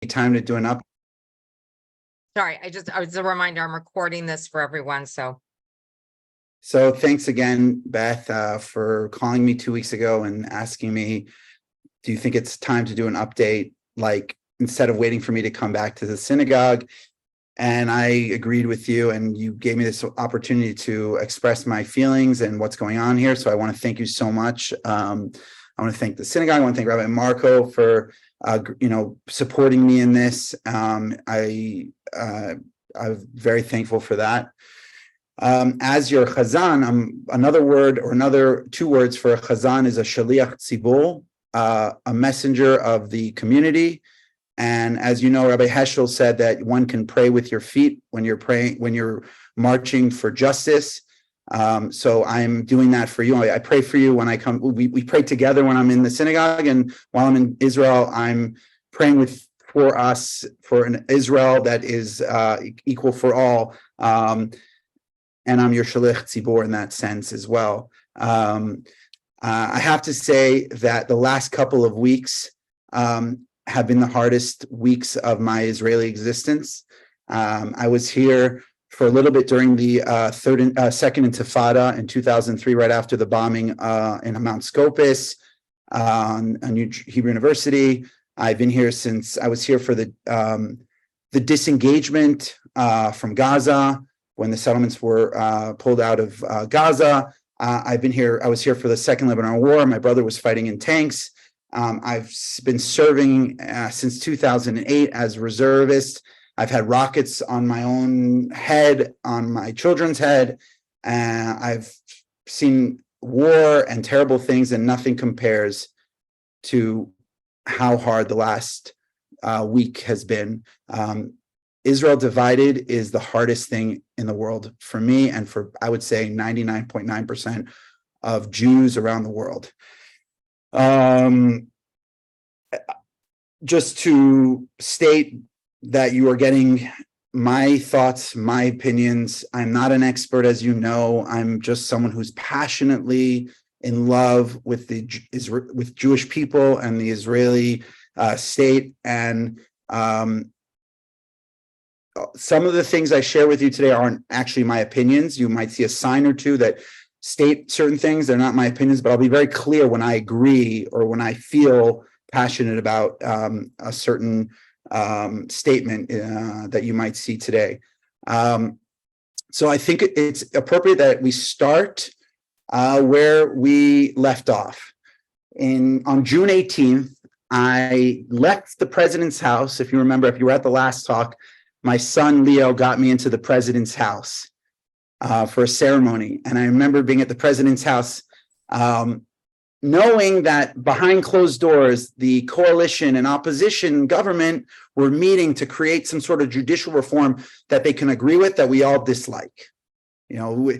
time to do an update? Sorry, I was a reminder, I'm recording this for everyone, so. So thanks again, Beth, for calling me 2 weeks ago and asking me, do you think it's time to do an update, like instead of waiting for me to come back to the synagogue? And I agreed with you, and you gave me this opportunity to express my feelings and what's going on here. So I want to thank you so much. I want to thank the synagogue. I want to thank Rabbi Marco for supporting me in this. I'm very thankful for that. As your chazan, another word or two words for a chazan is a shaliach tzibur, a messenger of the community. And as you know, Rabbi Heschel said that one can pray with your feet when you're praying, when you're marching for justice. So I'm doing that for you. I pray for you when I come. We pray together when I'm in the synagogue, and while I'm in Israel, I'm praying for us, for an Israel that is equal for all. And I'm your shaliach tzibur in that sense as well. I have to say that the last couple of weeks have been the hardest weeks of my Israeli existence. I was here for a little bit during the second Intifada in 2003, right after the bombing in Mount Scopus, a New Hebrew University. I've been here since I was here for the disengagement from Gaza when the settlements were pulled out of Gaza. I've been here. I was here for the Second Lebanon War. My brother was fighting in tanks. I've been serving since 2008 as a reservist. I've had rockets on my own head, on my children's head. I've seen war and terrible things, and nothing compares to how hard the last week has been. Israel divided is the hardest thing in the world for me, and for, I would say, 99.9% of Jews around the world. Just to state that you are getting my thoughts, my opinions. I'm not an expert, as you know. I'm just someone who's passionately in love with with Jewish people and the Israeli state. And some of the things I share with you today aren't actually my opinions. You might see a sign or two that state certain things. They're not my opinions, but I'll be very clear when I agree or when I feel passionate about a certain statement that you might see today. So I think it's appropriate that we start where we left off. On June 18th, I left the president's house. If you remember, if you were at the last talk, my son Leo got me into the president's house for a ceremony. And I remember being at the president's house, knowing that behind closed doors, the coalition and opposition government were meeting to create some sort of judicial reform that they can agree with, that we all dislike. You know,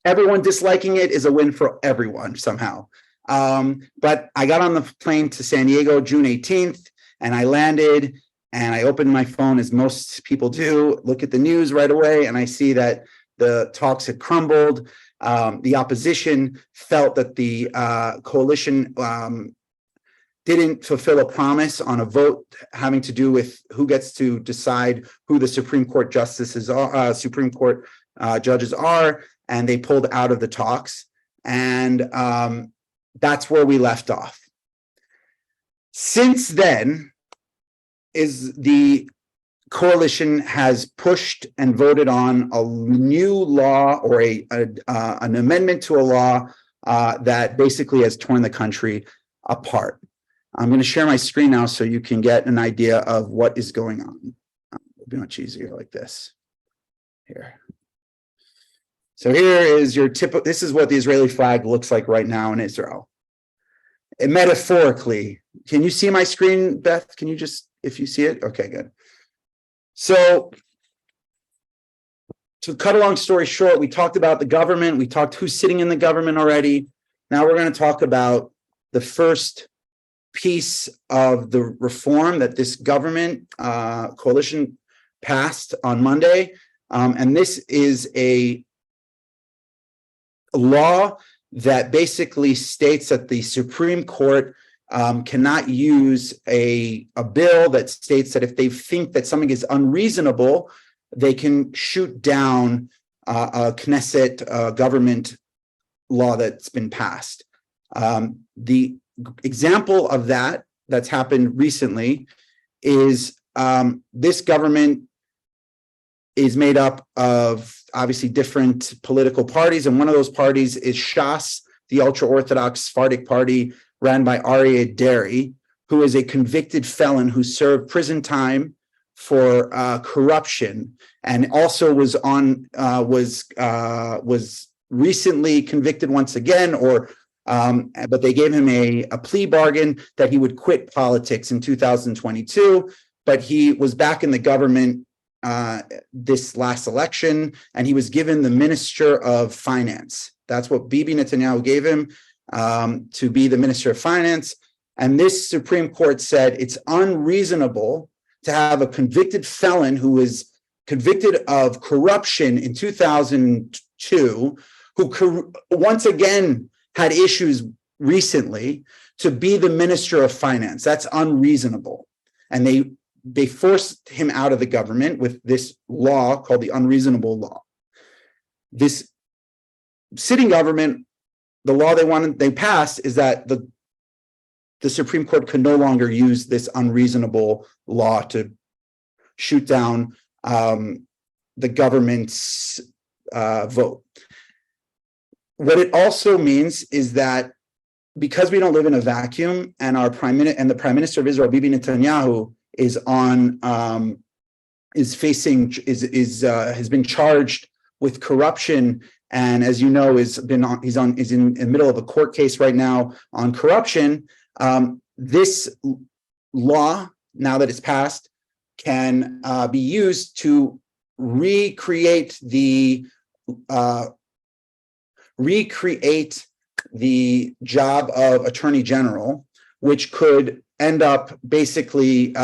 everyone disliking it is a win for everyone somehow. But I got on the plane to San Diego June 18th, and I landed, and I opened my phone, as most people do, look at the news right away, and I see that the talks had crumbled. The opposition felt that the coalition didn't fulfill a promise on a vote having to do with who gets to decide who the Supreme Court justices are, Supreme Court judges are, and they pulled out of the talks. And that's where we left off. Since then, the coalition has pushed and voted on a new law, or an amendment to a law that basically has torn the country apart. I'm going to share my screen now so you can get an idea of what is going on. It'll be much easier like this. Here. So here is your typical, this is what the Israeli flag looks like right now in Israel. And metaphorically, can you see my screen, Beth? Can you just, if you see it? Okay, good. So to cut a long story short, we talked about the government. We talked who's sitting in the government already. Now we're going to talk about the first piece of the reform that this government coalition passed on Monday. And this is a law that basically states that the Supreme Court cannot use a bill that states that if they think that something is unreasonable, they can shoot down a Knesset government law that's been passed. The example of that's happened recently is this government is made up of obviously different political parties, and one of those parties is Shas, the ultra-Orthodox Sephardic party ran by Aryeh Deri, who is a convicted felon who served prison time for corruption, and also was recently convicted once again, but they gave him a plea bargain that he would quit politics in 2022, but he was back in the government this last election, and he was given the Minister of Finance. That's what Bibi Netanyahu gave him, to be the Minister of Finance. And this Supreme Court said it's unreasonable to have a convicted felon who was convicted of corruption in 2002, who once again had issues recently, to be the Minister of Finance. That's unreasonable. And they forced him out of the government with this law called the Unreasonable Law. This sitting government, the law they passed is that the Supreme Court could no longer use this unreasonable law to shoot down the government's vote. What it also means is that because we don't live in a vacuum, and the Prime Minister of Israel, Bibi Netanyahu, has been charged with corruption, and as you know, he's in the middle of a court case right now on corruption. This law, now that it's passed, can be used to recreate the job of Attorney General, which could end up basically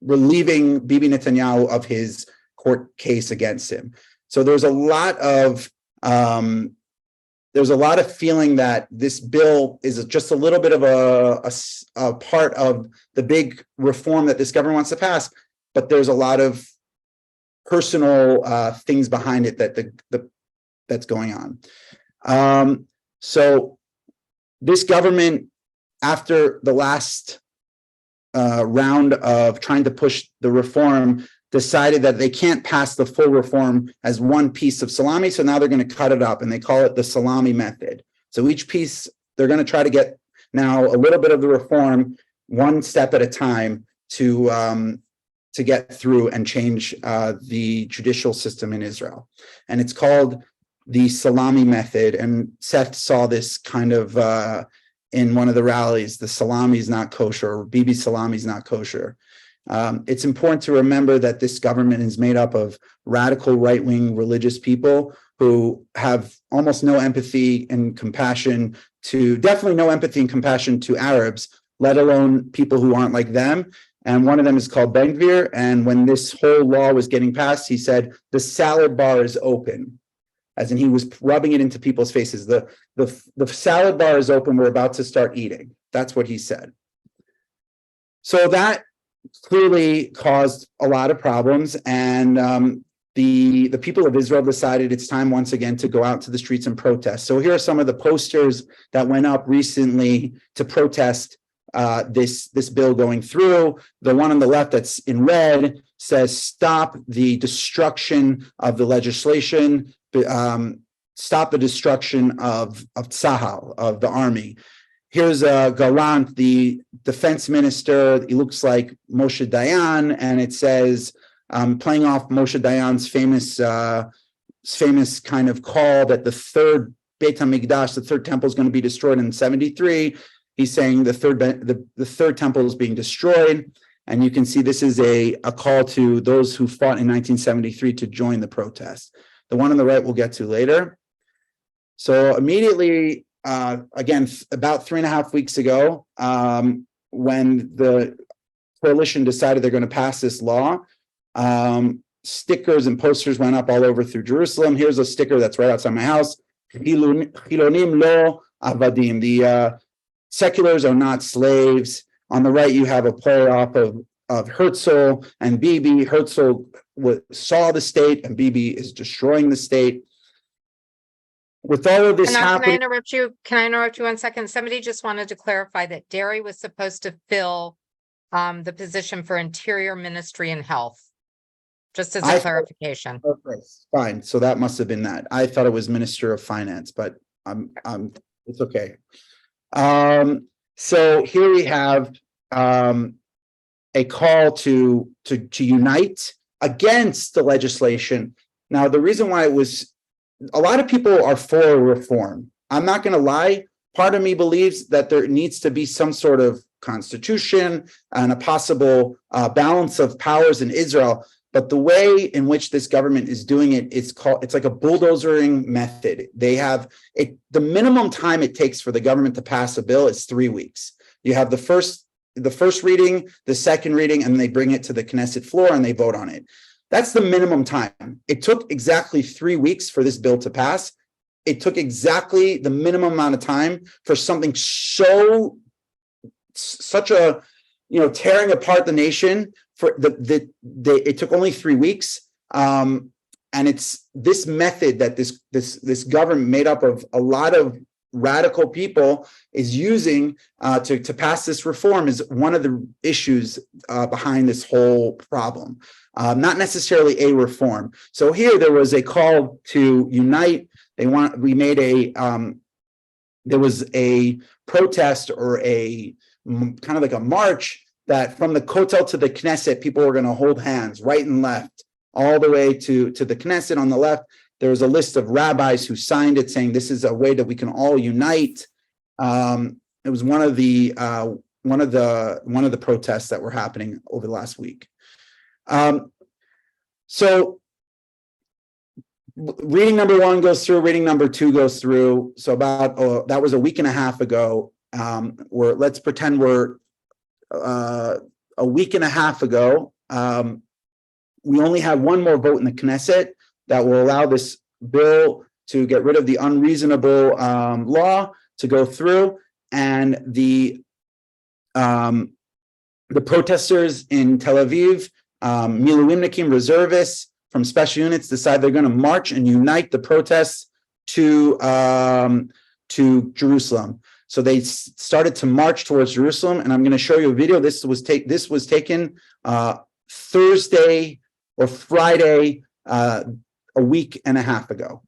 relieving Bibi Netanyahu of his court case against him. So there's a lot of feeling that this bill is just a little bit of a part of the big reform that this government wants to pass, but there's a lot of personal things behind it that's going on. So this government, after the last round of trying to push the reform, decided that they can't pass the full reform as one piece of salami, so now they're going to cut it up, and they call it the salami method. So each piece, they're going to try to get now a little bit of the reform one step at a time to get through and change the judicial system in Israel. And it's called the salami method, and Seth saw this kind of in one of the rallies. The salami is not kosher, or Bibi salami is not kosher. It's important to remember that this government is made up of radical right-wing religious people who have almost no empathy and compassion definitely no empathy and compassion to Arabs, let alone people who aren't like them. And one of them is called Ben Gvir. And when this whole law was getting passed, he said, the salad bar is open. As in, he was rubbing it into people's faces. The salad bar is open. We're about to start eating. That's what he said. So that clearly caused a lot of problems, and the people of Israel decided it's time once again to go out to the streets and protest. So here are some of the posters that went up recently to protest this bill going through. The one on the left that's in red says, "Stop the destruction of the legislation. Stop the destruction of Tzahal, of the army." Here's Gallant, the defense minister. He looks like Moshe Dayan, and it says, playing off Moshe Dayan's famous kind of call that the third Beit HaMikdash, the third temple, is going to be destroyed in 73. He's saying the third temple is being destroyed, and you can see this is a call to those who fought in 1973 to join the protest. The one on the right we'll get to later. So immediately, again, about 3.5 weeks ago, when the coalition decided they're going to pass this law, stickers and posters went up all over through Jerusalem. Here's a sticker that's right outside my house. Chilonim lo avadim. seculars are not slaves. On the right, you have a play off of Herzl and Bibi. Herzl saw the state, and Bibi is destroying the state. With all of this Can I happening, interrupt you? Can I interrupt you 1 second? Somebody just wanted to clarify that Derry was supposed to fill the position for Interior Ministry and Health. Just as I a thought- clarification. okay, fine. So that must have been that. I thought it was Minister of Finance, but it's okay. So here we have a call to unite against the legislation. Now, the reason why it was, a lot of people are for reform. I'm not going to lie. Part of me believes that there needs to be some sort of constitution and a possible balance of powers in Israel. But the way in which this government is doing it, it's like a bulldozering method. They have it. The minimum time it takes for the government to pass a bill is 3 weeks. You have the first reading, the second reading, and they bring it to the Knesset floor and they vote on it. That's the minimum time. It took exactly 3 weeks for this bill to pass. It took exactly the minimum amount of time for something such a, tearing apart the nation. It took only 3 weeks, and it's this method that this government made up of a lot of radical people is using to pass this reform is one of the issues behind this whole problem. Not necessarily a reform. So here there was a call to unite. There was a protest or a kind of like a march that from the Kotel to the Knesset, people were going to hold hands right and left, all the way to the Knesset. On the left, there was a list of rabbis who signed it, saying this is a way that we can all unite. It was one of the protests that were happening over the last week. So reading number 1 goes through, reading number 2 goes through. So about that was a week and a half ago. Let's pretend we're a week and a half ago. We only have one more vote in the Knesset that will allow this bill to get rid of the unreasonable law to go through, and the protesters in Tel Aviv, Miluimnikim reservists from special units, decide they're going to march and unite the protests to Jerusalem. So they started to march towards Jerusalem, and I'm going to show you a video. This was taken Thursday or Friday, a week and a half ago.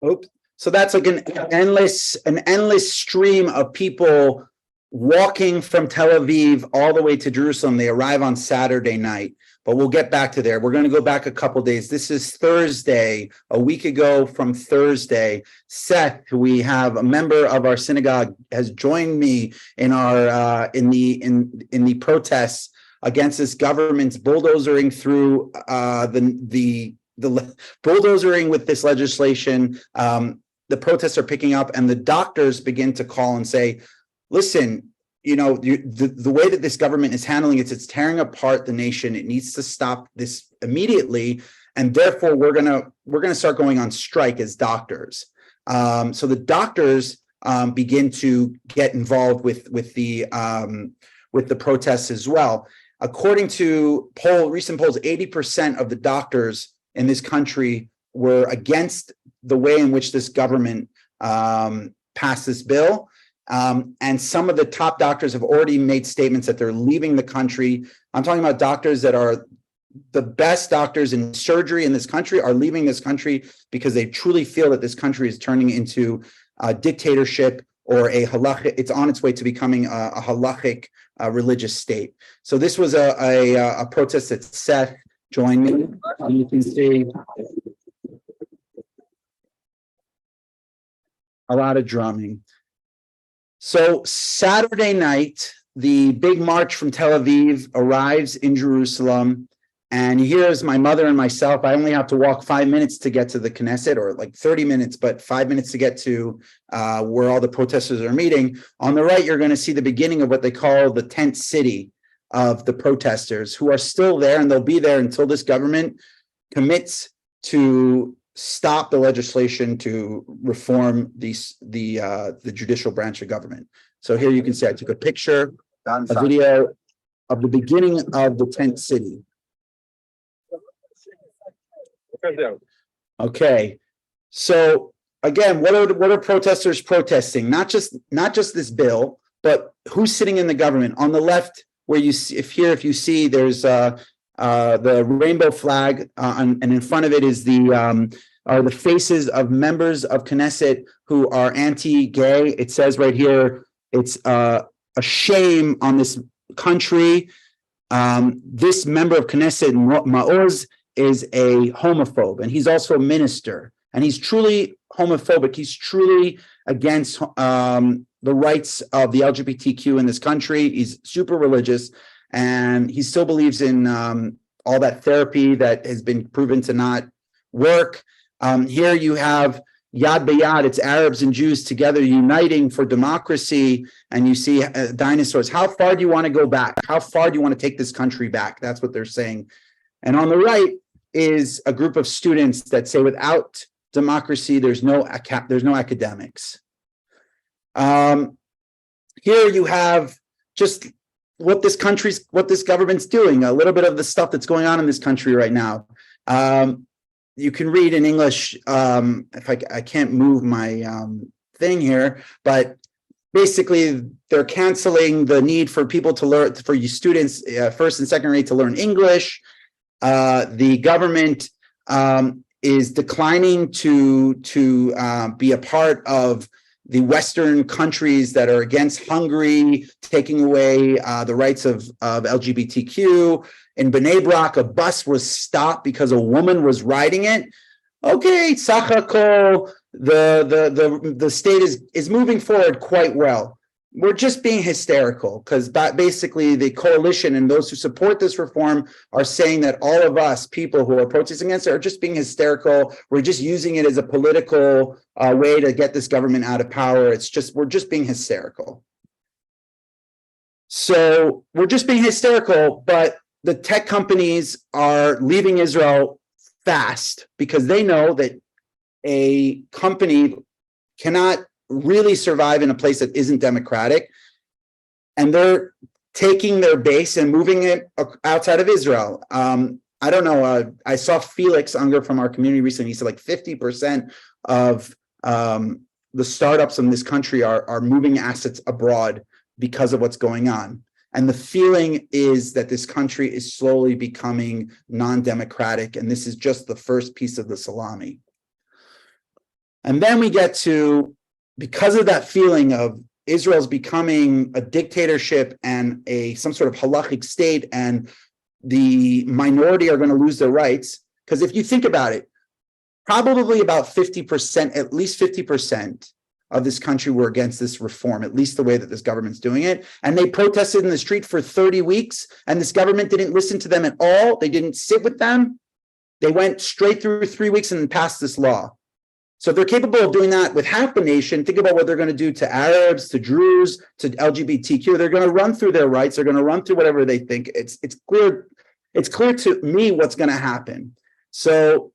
Oops. So that's like an endless stream of people walking from Tel Aviv all the way to Jerusalem. They arrive on Saturday night, but we'll get back to there. We're going to go back a couple days. This is Thursday, a week ago from Thursday. Seth, who we have a member of our synagogue, has joined me in our in the protests against this government's bulldozering through the bulldozering with this legislation. The protests are picking up, and the doctors begin to call and say, listen, the way that this government is handling it, it's tearing apart the nation. It needs to stop this immediately, and therefore we're gonna start going on strike as doctors. So the doctors begin to get involved with the protests as well. According to recent polls, 80% of the doctors in this country were against the way in which this government passed this bill. And some of the top doctors have already made statements that they're leaving the country. I'm talking about doctors that are the best doctors in surgery in this country are leaving this country because they truly feel that this country is turning into a dictatorship or a halachic. It's on its way to becoming a halachic religious state. So this was a protest that Seth joined me. You can see a lot of drumming. So Saturday night, the big march from Tel Aviv arrives in Jerusalem. And here's my mother and myself. I only have to walk 5 minutes to get to the Knesset, or like 30 minutes, but 5 minutes to get to where all the protesters are meeting. On the right, you're going to see the beginning of what they call the tent city of the protesters, who are still there, and they'll be there until this government commits to stop the legislation to reform the judicial branch of government. So here you can see I took a picture, a video of the beginning of the tent city. Okay, so again, what are protesters protesting? Not just this bill, but who's sitting in the government. On the left, where you see, if you see, there's the rainbow flag, and in front of it is are the faces of members of Knesset who are anti-gay. It says right here, it's a shame on this country. This member of Knesset, Maoz, is a homophobe, and he's also a minister, and he's truly homophobic. He's truly against the rights of the LGBTQ in this country. He's super religious, and he still believes in all that therapy that has been proven to not work. Here you have Yad B'Yad, it's Arabs and Jews together uniting for democracy, and you see dinosaurs. How far do you want to go back? How far do you want to take this country back? That's what they're saying. And on the right is a group of students that say without democracy, there's no academics. Here you have just what this government's doing, a little bit of the stuff that's going on in this country right now. You can read in English, if I can't move my thing here, but basically they're canceling the need for people to learn, for you students, first and second grade, to learn English. The government is declining to be a part of the Western countries that are against Hungary, taking away the rights of LGBTQ. In Bnei Brak, a bus was stopped because a woman was riding it. Okay, Sachakol, the state is moving forward quite well. We're just being hysterical because basically the coalition and those who support this reform are saying that all of us people who are protesting against it are just being hysterical. We're just using it as a political way to get this government out of power. We're just being hysterical. So we're just being hysterical, but the tech companies are leaving Israel fast because they know that a company cannot really survive in a place that isn't democratic, and they're taking their base and moving it outside of Israel. I don't know. I saw Felix Unger from our community recently. He said like 50% of the startups in this country are moving assets abroad because of what's going on. And the feeling is that this country is slowly becoming non-democratic, and this is just the first piece of the salami. And then we get to, because of that feeling of Israel's becoming a dictatorship and some sort of halachic state, and the minority are going to lose their rights. Because if you think about it, probably about 50%, at least 50% of this country were against this reform, at least the way that this government's doing it. And they protested in the street for 30 weeks, and this government didn't listen to them at all. They didn't sit with them. They went straight through 3 weeks and passed this law. So if they're capable of doing that with half the nation, think about what they're going to do to Arabs, to Druze, to LGBTQ. They're going to run through their rights. They're going to run through whatever they think. It's clear to me what's going to happen. So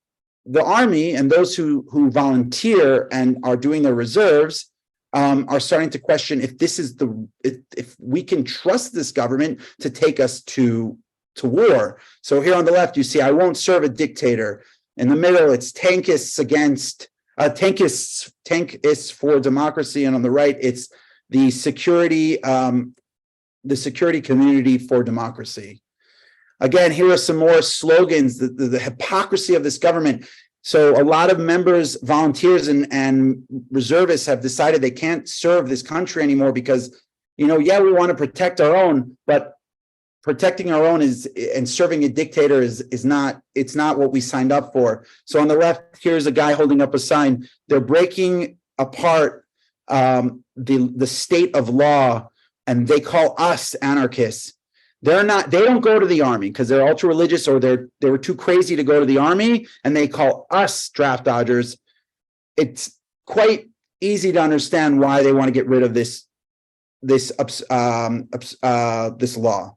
the army and those who volunteer and are doing their reserves are starting to question if this is if we can trust this government to take us to war. So here on the left, you see, I won't serve a dictator. In the middle, it's tankists for democracy, and on the right, it's the security community for democracy. Again, here are some more slogans, the hypocrisy of this government. So a lot of members, volunteers, and reservists have decided they can't serve this country anymore because, yeah, we want to protect our own, but protecting our own and serving a dictator is not, it's not what we signed up for. So on the left, here's a guy holding up a sign. They're breaking apart the state of law, and they call us anarchists. They don't go to the army because they're ultra religious, or they were too crazy to go to the army, and they call us draft dodgers. It's quite easy to understand why they want to get rid of this law.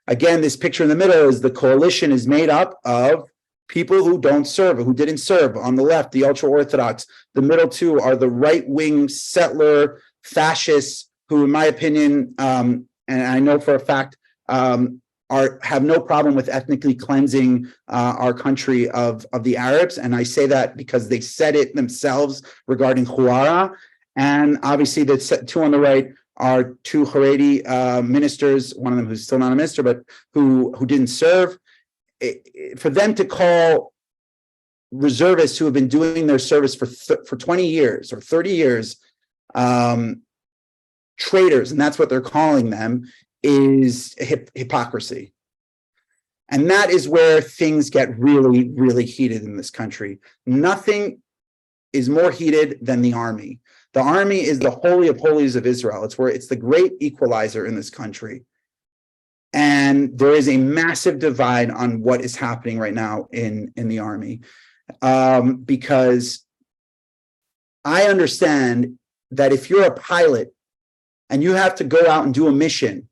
Again, this picture in the middle is the coalition is made up of people who didn't serve. On the left, the ultra-Orthodox. The middle two are the right-wing settler fascists who, in my opinion, and I know for a fact, have no problem with ethnically cleansing our country of the Arabs. And I say that because they said it themselves regarding Huwara. And obviously the two on the right are two Haredi ministers, one of them who's still not a minister, but who didn't serve. For them to call reservists who have been doing their service for 20 years or 30 years traitors, and that's what they're calling them, is hypocrisy. And that is where things get really, really heated in this country. Nothing is more heated than the army. The army is the holy of holies of Israel. It's the great equalizer in this country. And there is a massive divide on what is happening right now in the army. Because I understand that if you're a pilot and you have to go out and do a mission,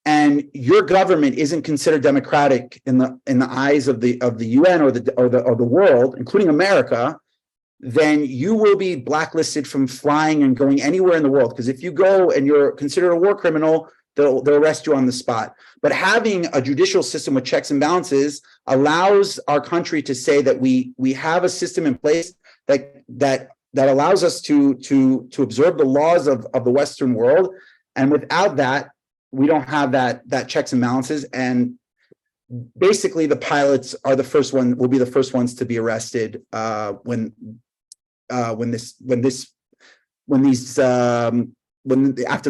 and your government isn't considered democratic in the eyes of the UN or the world, including America, then you will be blacklisted from flying and going anywhere in the world. Because if you go and you're considered a war criminal, they'll arrest you on the spot. But having a judicial system with checks and balances allows our country to say that we have a system in place that allows us to observe the laws of the Western world. And without that, we don't have that checks and balances. And basically the pilots are will be the first ones to be arrested after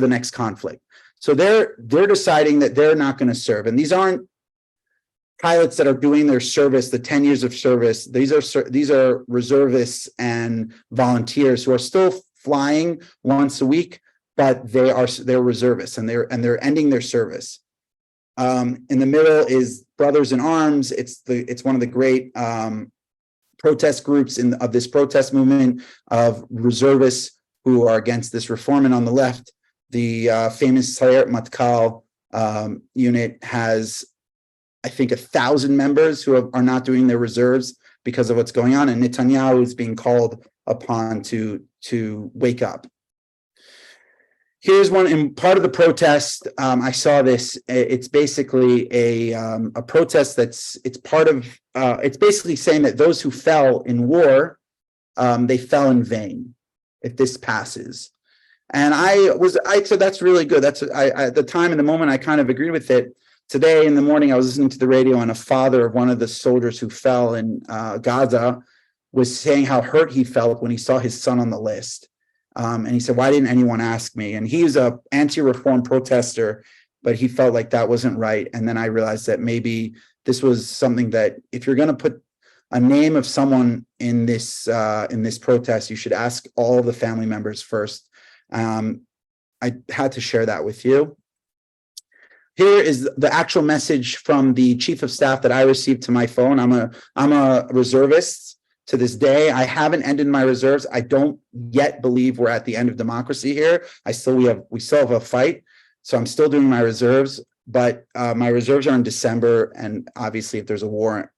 the next conflict. So they're deciding that they're not going to serve. And these aren't pilots that are doing their service, the 10 years of service. These are reservists and volunteers who are still flying once a week, but they're reservists and they're ending their service. In the middle is Brothers in Arms. It's one of the great protest groups of this protest movement of reservists who are against this reform. And on the left, the famous Sayeret Matkal unit has, I think, 1,000 members who are not doing their reserves because of what's going on. And Netanyahu is being called upon to wake up. Here's one in part of the protest. I saw this. It's basically a protest it's basically saying that those who fell in war, they fell in vain if this passes. And I said, that's really good. At the time, in the moment, I kind of agreed with it. Today in the morning, I was listening to the radio, and a father of one of the soldiers who fell in Gaza was saying how hurt he felt when he saw his son on the list. And he said, why didn't anyone ask me? And he's an anti-reform protester, but he felt like that wasn't right. And then I realized that maybe this was something that if you're going to put a name of someone in this protest, you should ask all the family members first. I had to share that with you. Here is the actual message from the chief of staff that I received to my phone. I'm a reservist. To this day, I haven't ended my reserves. I don't yet believe we're at the end of democracy here. We still have a fight. So I'm still doing my reserves, but my reserves are in December. And obviously if there's a war,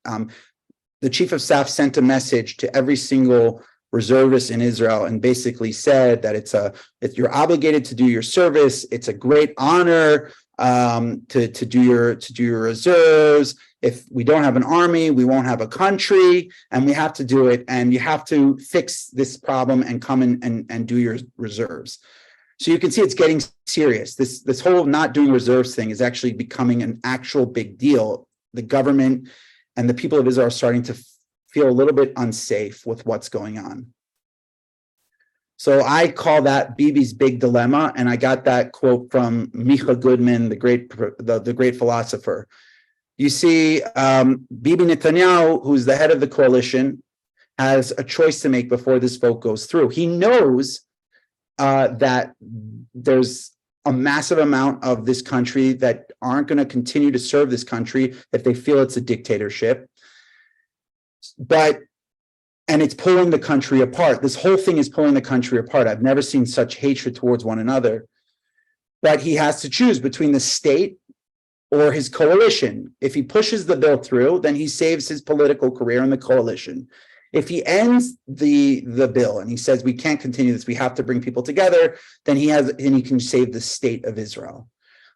the chief of staff sent a message to every single reservist in Israel and basically said that if you're obligated to do your service, it's a great honor to do your reserves. If we don't have an army, we won't have a country, and we have to do it. And you have to fix this problem and come in and do your reserves. So you can see it's getting serious. This whole not doing reserves thing is actually becoming an actual big deal the government and the people of Israel are starting to feel a little bit unsafe with what's going on. So I call that Bibi's big dilemma, and I got that quote from Micha Goodman, the great philosopher. You see, Bibi Netanyahu, who's the head of the coalition, has a choice to make before this vote goes through. He knows that there's a massive amount of this country that aren't going to continue to serve this country if they feel it's a dictatorship. And it's pulling the country apart. This whole thing is pulling the country apart. I've never seen such hatred towards one another. But he has to choose between the state or his coalition. If he pushes the bill through, then he saves his political career in the coalition. If he ends the bill and he says, we can't continue this, we have to bring people together, then he can save the state of Israel.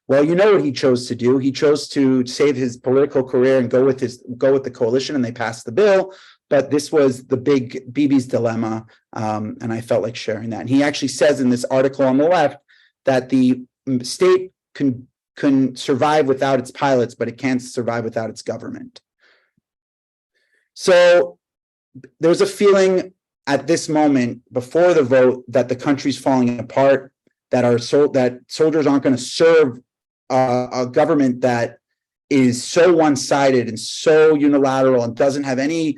Well, you know what he chose to do. He chose to save his political career and go with the coalition, and they passed the bill. But this was the big Bibi's dilemma, and I felt like sharing that. And he actually says in this article on the left that the state can survive without its pilots, but it can't survive without its government. So there's a feeling at this moment before the vote that the country's falling apart, that soldiers aren't going to serve a government that is so one-sided and so unilateral and doesn't have any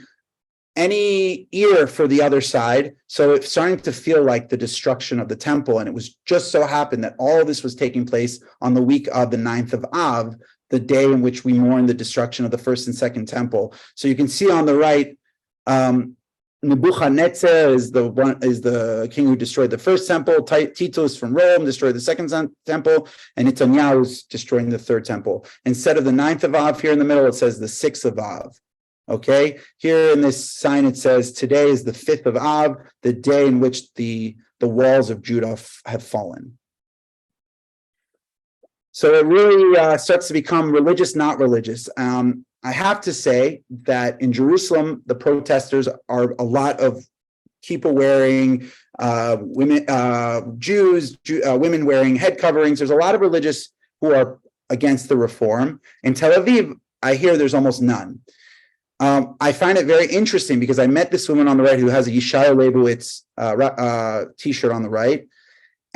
ear for the other side. So it's starting to feel like the destruction of the temple. And it was just so happened that all of this was taking place on the week of the 9th of Av, the day in which we mourn the destruction of the first and second temple. So you can see on the right, Nebuchadnezzar is the king who destroyed the first temple. Titus from Rome destroyed the second temple, and Netanyahu is destroying the third temple. Instead of the 9th of Av here in the middle, it says the 6th of Av. Okay, here in this sign it says today is the 5th of Av, the day in which the walls of Judah have fallen. So it really starts to become religious, not religious. I have to say that in Jerusalem, the protesters are a lot of kippah-wearing women, Jews, women wearing head coverings. There's a lot of religious who are against the reform. In Tel Aviv, I hear there's almost none. I find it very interesting because I met this woman on the right who has a Yeshaya Leibowitz t-shirt on the right.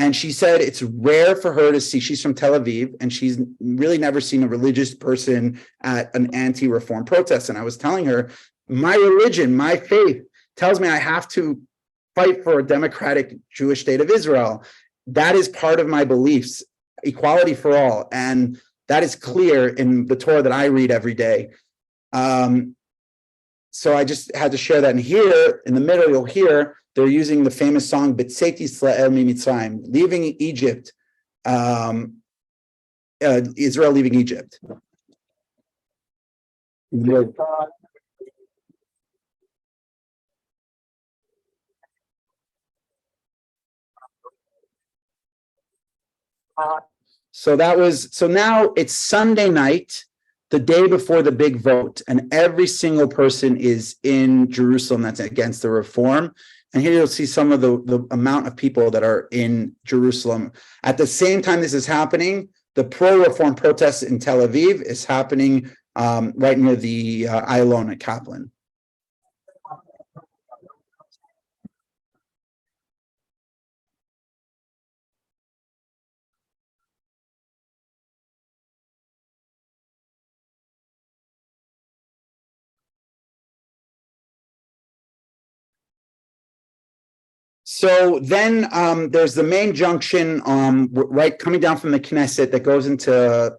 And she said it's rare for her to see, she's from Tel Aviv, and she's really never seen a religious person at an anti-reform protest. And I was telling her, my religion, my faith tells me I have to fight for a democratic Jewish state of Israel. That is part of my beliefs, equality for all. And that is clear in the Torah that I read every day. So I just had to share that. And here in the middle, you'll hear they're using the famous song "B'tzeiti Yisrael miMitzrayim," leaving Egypt, Israel leaving Egypt. So now it's Sunday night, the day before the big vote, and every single person is in Jerusalem that's against the reform. And here you'll see some of the amount of people that are in Jerusalem. At the same time this is happening, the pro-reform protest in Tel Aviv is happening right near the Ayalon at Kaplan. So then there's the main junction right coming down from the Knesset that goes into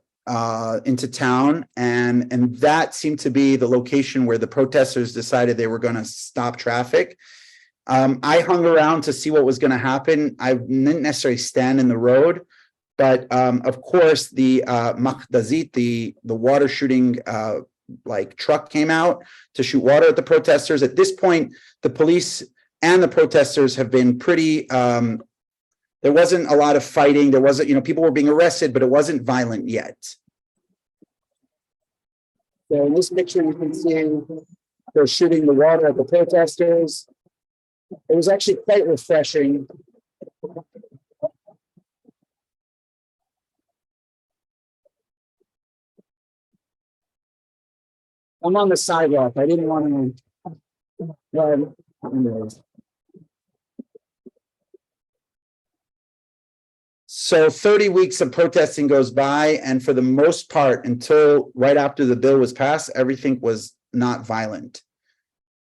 town, and that seemed to be the location where the protesters decided they were going to stop traffic. I hung around to see what was going to happen. I didn't necessarily stand in the road, but of course the Makhdazit, the water shooting truck came out to shoot water at the protesters. At this point, the police and the protesters have been pretty, there wasn't a lot of fighting. There wasn't, people were being arrested, but it wasn't violent yet. So in this picture, you can see they're shooting the water at the protesters. It was actually quite refreshing. I'm on the sidewalk. I didn't want to. So 30 weeks of protesting goes by, and for the most part, until right after the bill was passed, everything was not violent.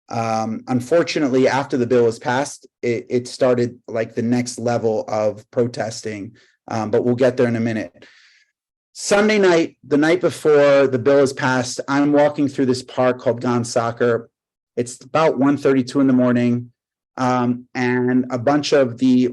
Unfortunately, after the bill was passed, it started like the next level of protesting, but we'll get there in a minute. Sunday night, the night before the bill is passed, I'm walking through this park called Gan Soccer. It's about 1:32 in the morning. And a bunch of the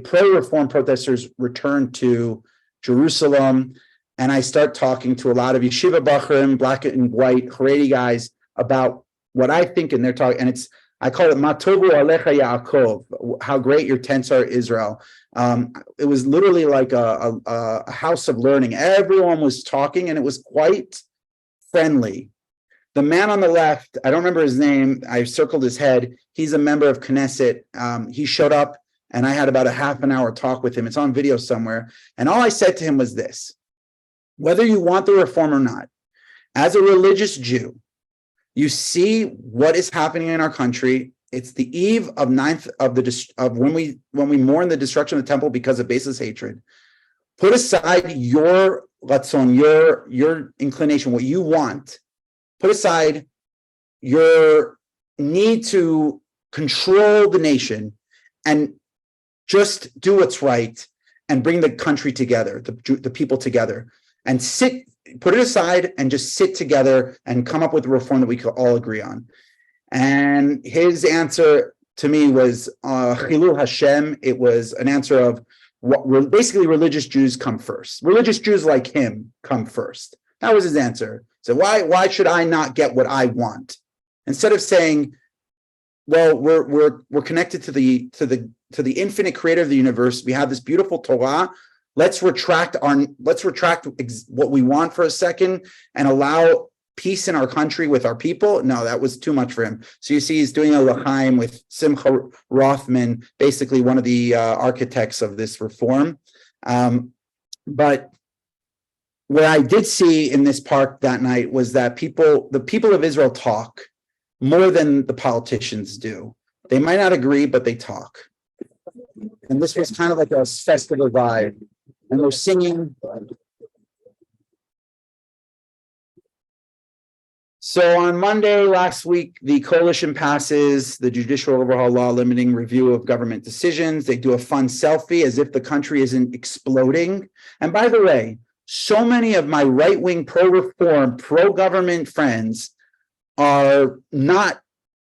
pro-reform protesters returned to Jerusalem, and I start talking to a lot of yeshiva bachrim, black and white Haredi guys, about what I think, and they're talking, and I call it Matovu Alecha Yaakov, how great your tents are, Israel. It was literally like a house of learning. Everyone was talking, and it was quite friendly. The man on the left, I don't remember his name. I circled his head. He's a member of Knesset. He showed up, and I had about a half an hour talk with him. It's on video somewhere. And all I said to him was this: whether you want the reform or not, as a religious Jew, you see what is happening in our country. It's the eve of when we mourn the destruction of the temple because of baseless hatred. Put aside your ratzon, your inclination, what you want. Put aside your need to control the nation and just do what's right and bring the country together, the people together, and put it aside and just sit together and come up with a reform that we could all agree on. And his answer to me was Chilul Hashem. It was an answer of what basically religious Jews come first. Religious Jews like him come first. That was his answer. So why should I not get what I want? Instead of saying, well, we're connected to the infinite creator of the universe. We have this beautiful Torah. Let's retract what we want for a second and allow peace in our country with our people. No, that was too much for him. So you see, he's doing a l'chaim with Simcha Rothman, basically one of the architects of this reform. But what I did see in this park that night was that the people of Israel talk more than the politicians do. They might not agree, but they talk. And this was kind of like a festival vibe. And they're singing. So on Monday last week, the coalition passes the judicial overhaul law limiting review of government decisions. They do a fun selfie as if the country isn't exploding. And by the way, so many of my right-wing pro-reform, pro-government friends are not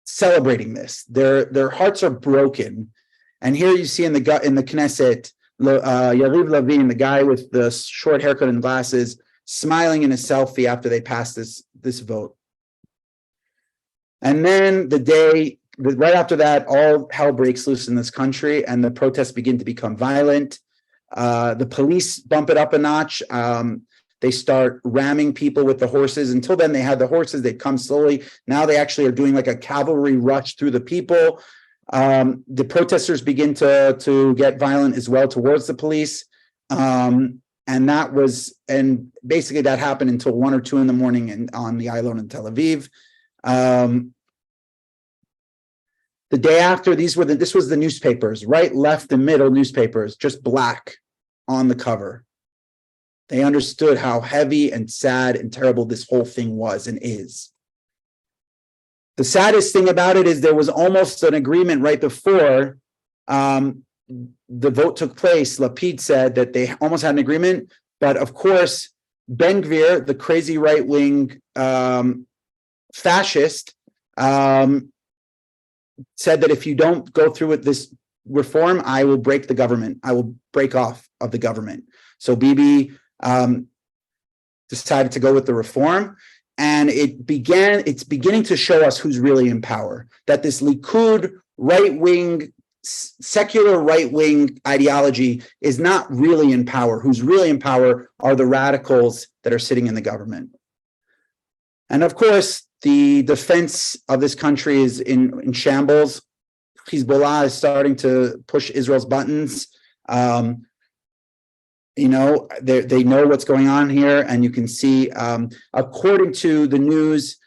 celebrating this. Their hearts are broken. And here you see in the Knesset, Yariv Levin, the guy with the short haircut and glasses, smiling in a selfie after they passed this vote. And then right after that, all hell breaks loose in this country, and the protests begin to become violent. The police bump it up a notch. They start ramming people with the horses. Until then, they had the horses. They'd come slowly. Now they actually are doing like a cavalry rush through the people. The protesters begin to get violent as well towards the police. And basically that happened until 1 or 2 in the morning on the Ayalon in Tel Aviv. The day after, this was the newspapers, right, left, and middle newspapers, just black on the cover. They understood how heavy and sad and terrible this whole thing was and is. The saddest thing about it is there was almost an agreement right before the vote took place. Lapid said that they almost had an agreement, but of course, Ben Gvir, the crazy right-wing fascist, said that if you don't go through with this reform, I will break the government. I will break off of the government. So Bibi decided to go with the reform, and it's beginning to show us who's really in power. That this Likud right-wing, secular right-wing ideology is not really in power. Who's really in power are the radicals that are sitting in the government. And of course, the defense of this country is in shambles. Hezbollah is starting to push Israel's buttons. they know what's going on here, and you can see, according to the news,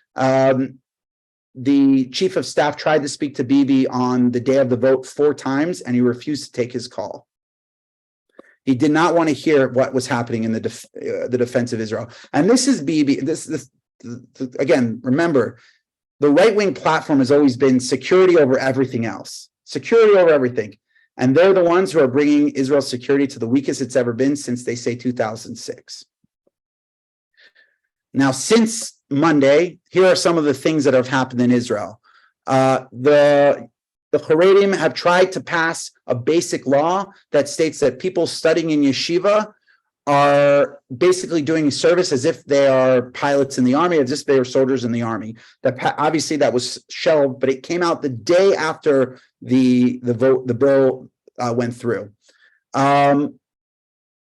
the chief of staff tried to speak to Bibi on the day of the vote 4 times, and he refused to take his call. He did not want to hear what was happening in the defense of Israel. And this is Bibi. Again, remember, the right-wing platform has always been security over everything else. Security over everything. And they're the ones who are bringing Israel's security to the weakest it's ever been since, they say, 2006. Now, since Monday, here are some of the things that have happened in Israel. The Haredim have tried to pass a basic law that states that people studying in yeshiva are basically doing service as if they are pilots in the army, as if they are soldiers in the army. Obviously, that was shelved, but it came out the day after the bill went through.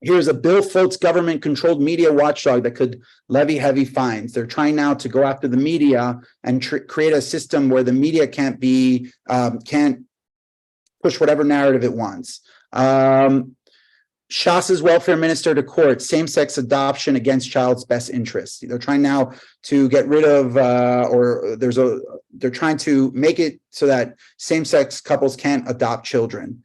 Here's a bill floats government-controlled media watchdog that could levy heavy fines. They're trying now to go after the media and create a system where the media can't push whatever narrative it wants. Shas's welfare minister to court, same-sex adoption against child's best interest. They're trying now to get rid of, they're trying to make it so that same-sex couples can't adopt children.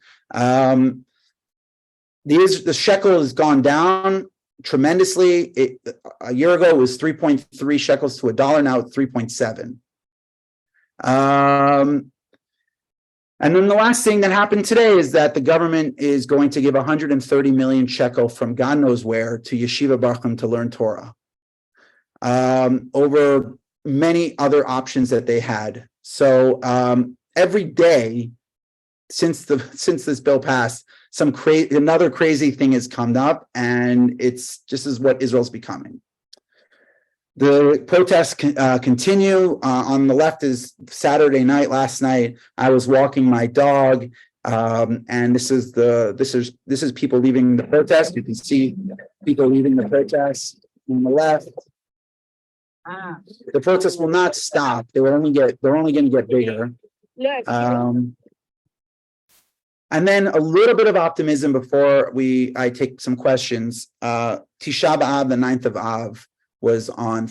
The shekel has gone down tremendously. A year ago, it was 3.3 shekels to $1. Now it's 3.7. And then the last thing that happened today is that the government is going to give 130 million shekel from God knows where to Yeshiva Barchim to learn Torah, over many other options that they had. So every day since this bill passed, another crazy thing has come up, and it's just is what Israel's becoming. The protests continue. On the left is Saturday night. Last night, I was walking my dog, and this is people leaving the protest. You can see people leaving the protest on the left. The protests will not stop. They're only going to get bigger. And then a little bit of optimism before I take some questions. Tisha B'Av, the 9th of Av, was on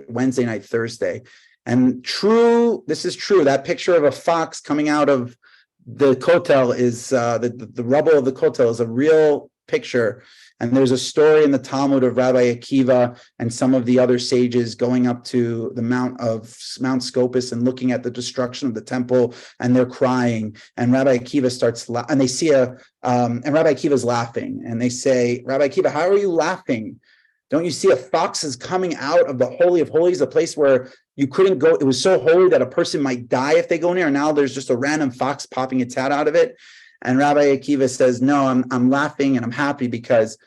Wednesday night, Thursday. And this is true, that picture of a fox coming out of the Kotel is, the rubble of the Kotel is a real picture. And there's a story in the Talmud of Rabbi Akiva and some of the other sages going up to the Mount Scopus and looking at the destruction of the temple, and they're crying. And Rabbi Akiva and they see and Rabbi Akiva's laughing, and they say, Rabbi Akiva, how are you laughing? Don't you see a fox is coming out of the Holy of Holies, a place where you couldn't go? It was so holy that a person might die if they go near. And now there's just a random fox popping its head out of it. And Rabbi Akiva says, no, I'm laughing and I'm happy because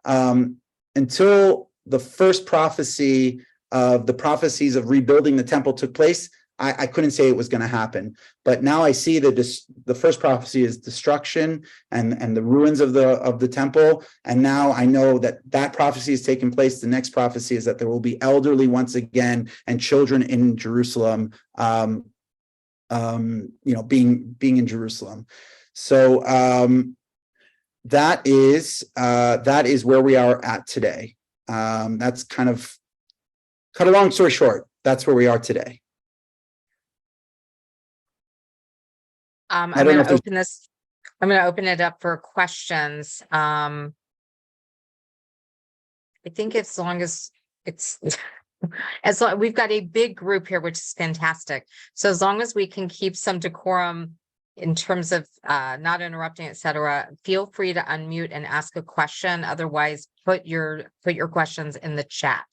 until the first prophecy of the prophecies of rebuilding the temple took place, I couldn't say it was going to happen. But now I see that the first prophecy is destruction and the ruins of the temple. And now I know that prophecy is taking place. The next prophecy is that there will be elderly once again and children in Jerusalem, being in Jerusalem. So that is where we are at today. That's kind of cut a long story short. That's where we are today. I'm going to open this. I'm going to open it up for questions. I think as long as it's we've got a big group here, which is fantastic. So as long as we can keep some decorum in terms of not interrupting, etc., feel free to unmute and ask a question. Otherwise, put your questions in the chat.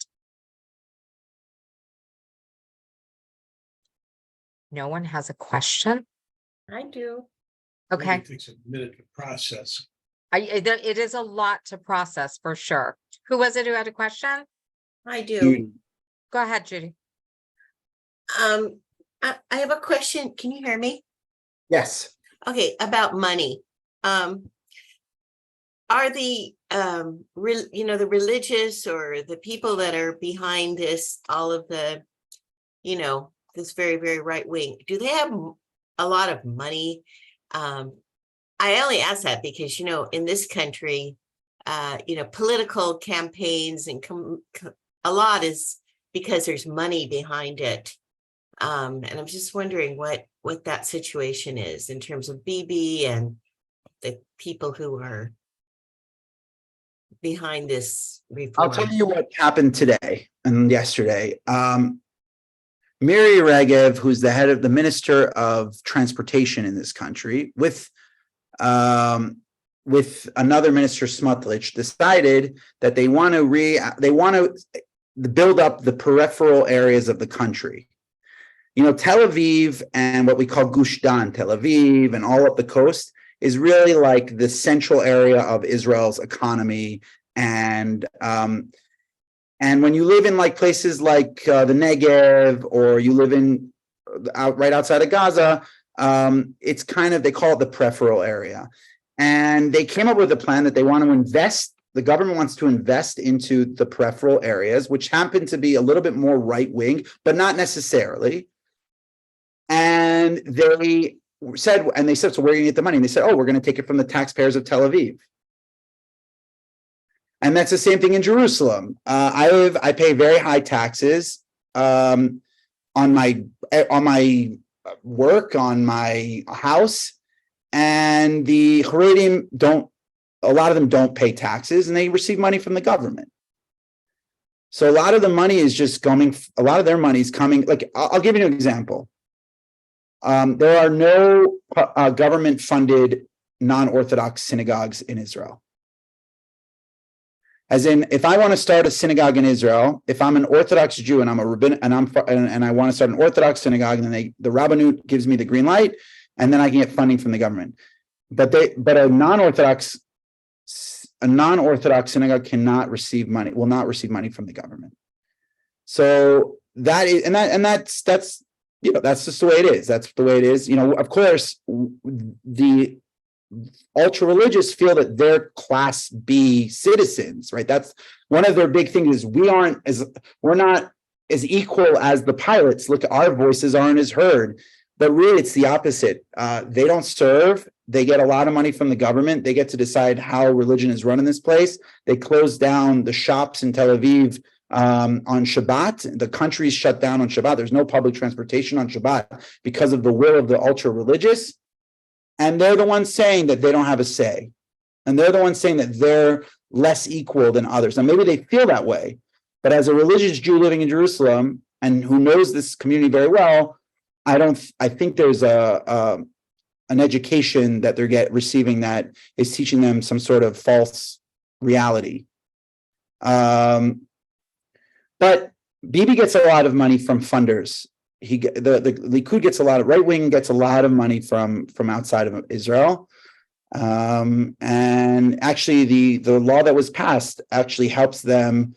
No one has a question? I do. Okay. It takes a minute to process. It is a lot to process for sure. Who was it who had a question? I do. Judy. Go ahead, Judy. I have a question. Can you hear me? Yes. Okay, about money. Are the the religious or the people that are behind this, all of the, this very, very right wing, do they have a lot of money? I I only ask that because, in this country, political campaigns and a lot is because there's money behind it. And I'm just wondering what that situation is in terms of Bibi and the people who are behind this reform. I'll tell you what happened today and yesterday. Miri Regev, who's the Minister of Transportation in this country, with another minister, Smotrich, decided that they want to build up the peripheral areas of the country. Tel Aviv and what we call Gush Dan, Tel Aviv and all up the coast is really like the central area of Israel's economy. And when you live in like places like the Negev, or you live right outside of Gaza, it's they call it the peripheral area. And they came up with a plan that they want to invest. The government wants to invest into the peripheral areas, which happen to be a little bit more right wing, but not necessarily. And they said, so where are you going to get the money? And they said, we're going to take it from the taxpayers of Tel Aviv. And that's the same thing in Jerusalem. I pay very high taxes on my work, on my house, and the Haredim a lot of them don't pay taxes, and they receive money from the government. So a lot of the money is a lot of their money is coming. Like, I'll give you an example. There are no government-funded non-Orthodox synagogues in Israel. As in, if I want to start a synagogue in Israel, if I'm an Orthodox Jew and I'm a rabbin and I want to start an Orthodox synagogue, and then the Rabbanut gives me the green light, and then I can get funding from the government. But a non-Orthodox synagogue cannot receive money, will not receive money from the government. So that's just the way it is. That's the way it is. Of course, the ultra religious feel that they're class B citizens, right? That's one of their big things is we're not as equal as the pilots. Look, our voices aren't as heard. But really, it's the opposite. They don't serve. They get a lot of money from the government. They get to decide how religion is run in this place. They close down the shops in Tel Aviv on Shabbat. The country's shut down on Shabbat. There's no public transportation on Shabbat because of the will of the ultra religious. And they're the ones saying that they don't have a say. And they're the ones saying that they're less equal than others. And maybe they feel that way. But as a religious Jew living in Jerusalem and who knows this community very well, I think there's an education that they're receiving that is teaching them some sort of false reality. But Bibi gets a lot of money from funders. The Likud gets a lot of right wing gets a lot of money from outside of Israel, and actually the law that was passed actually helps them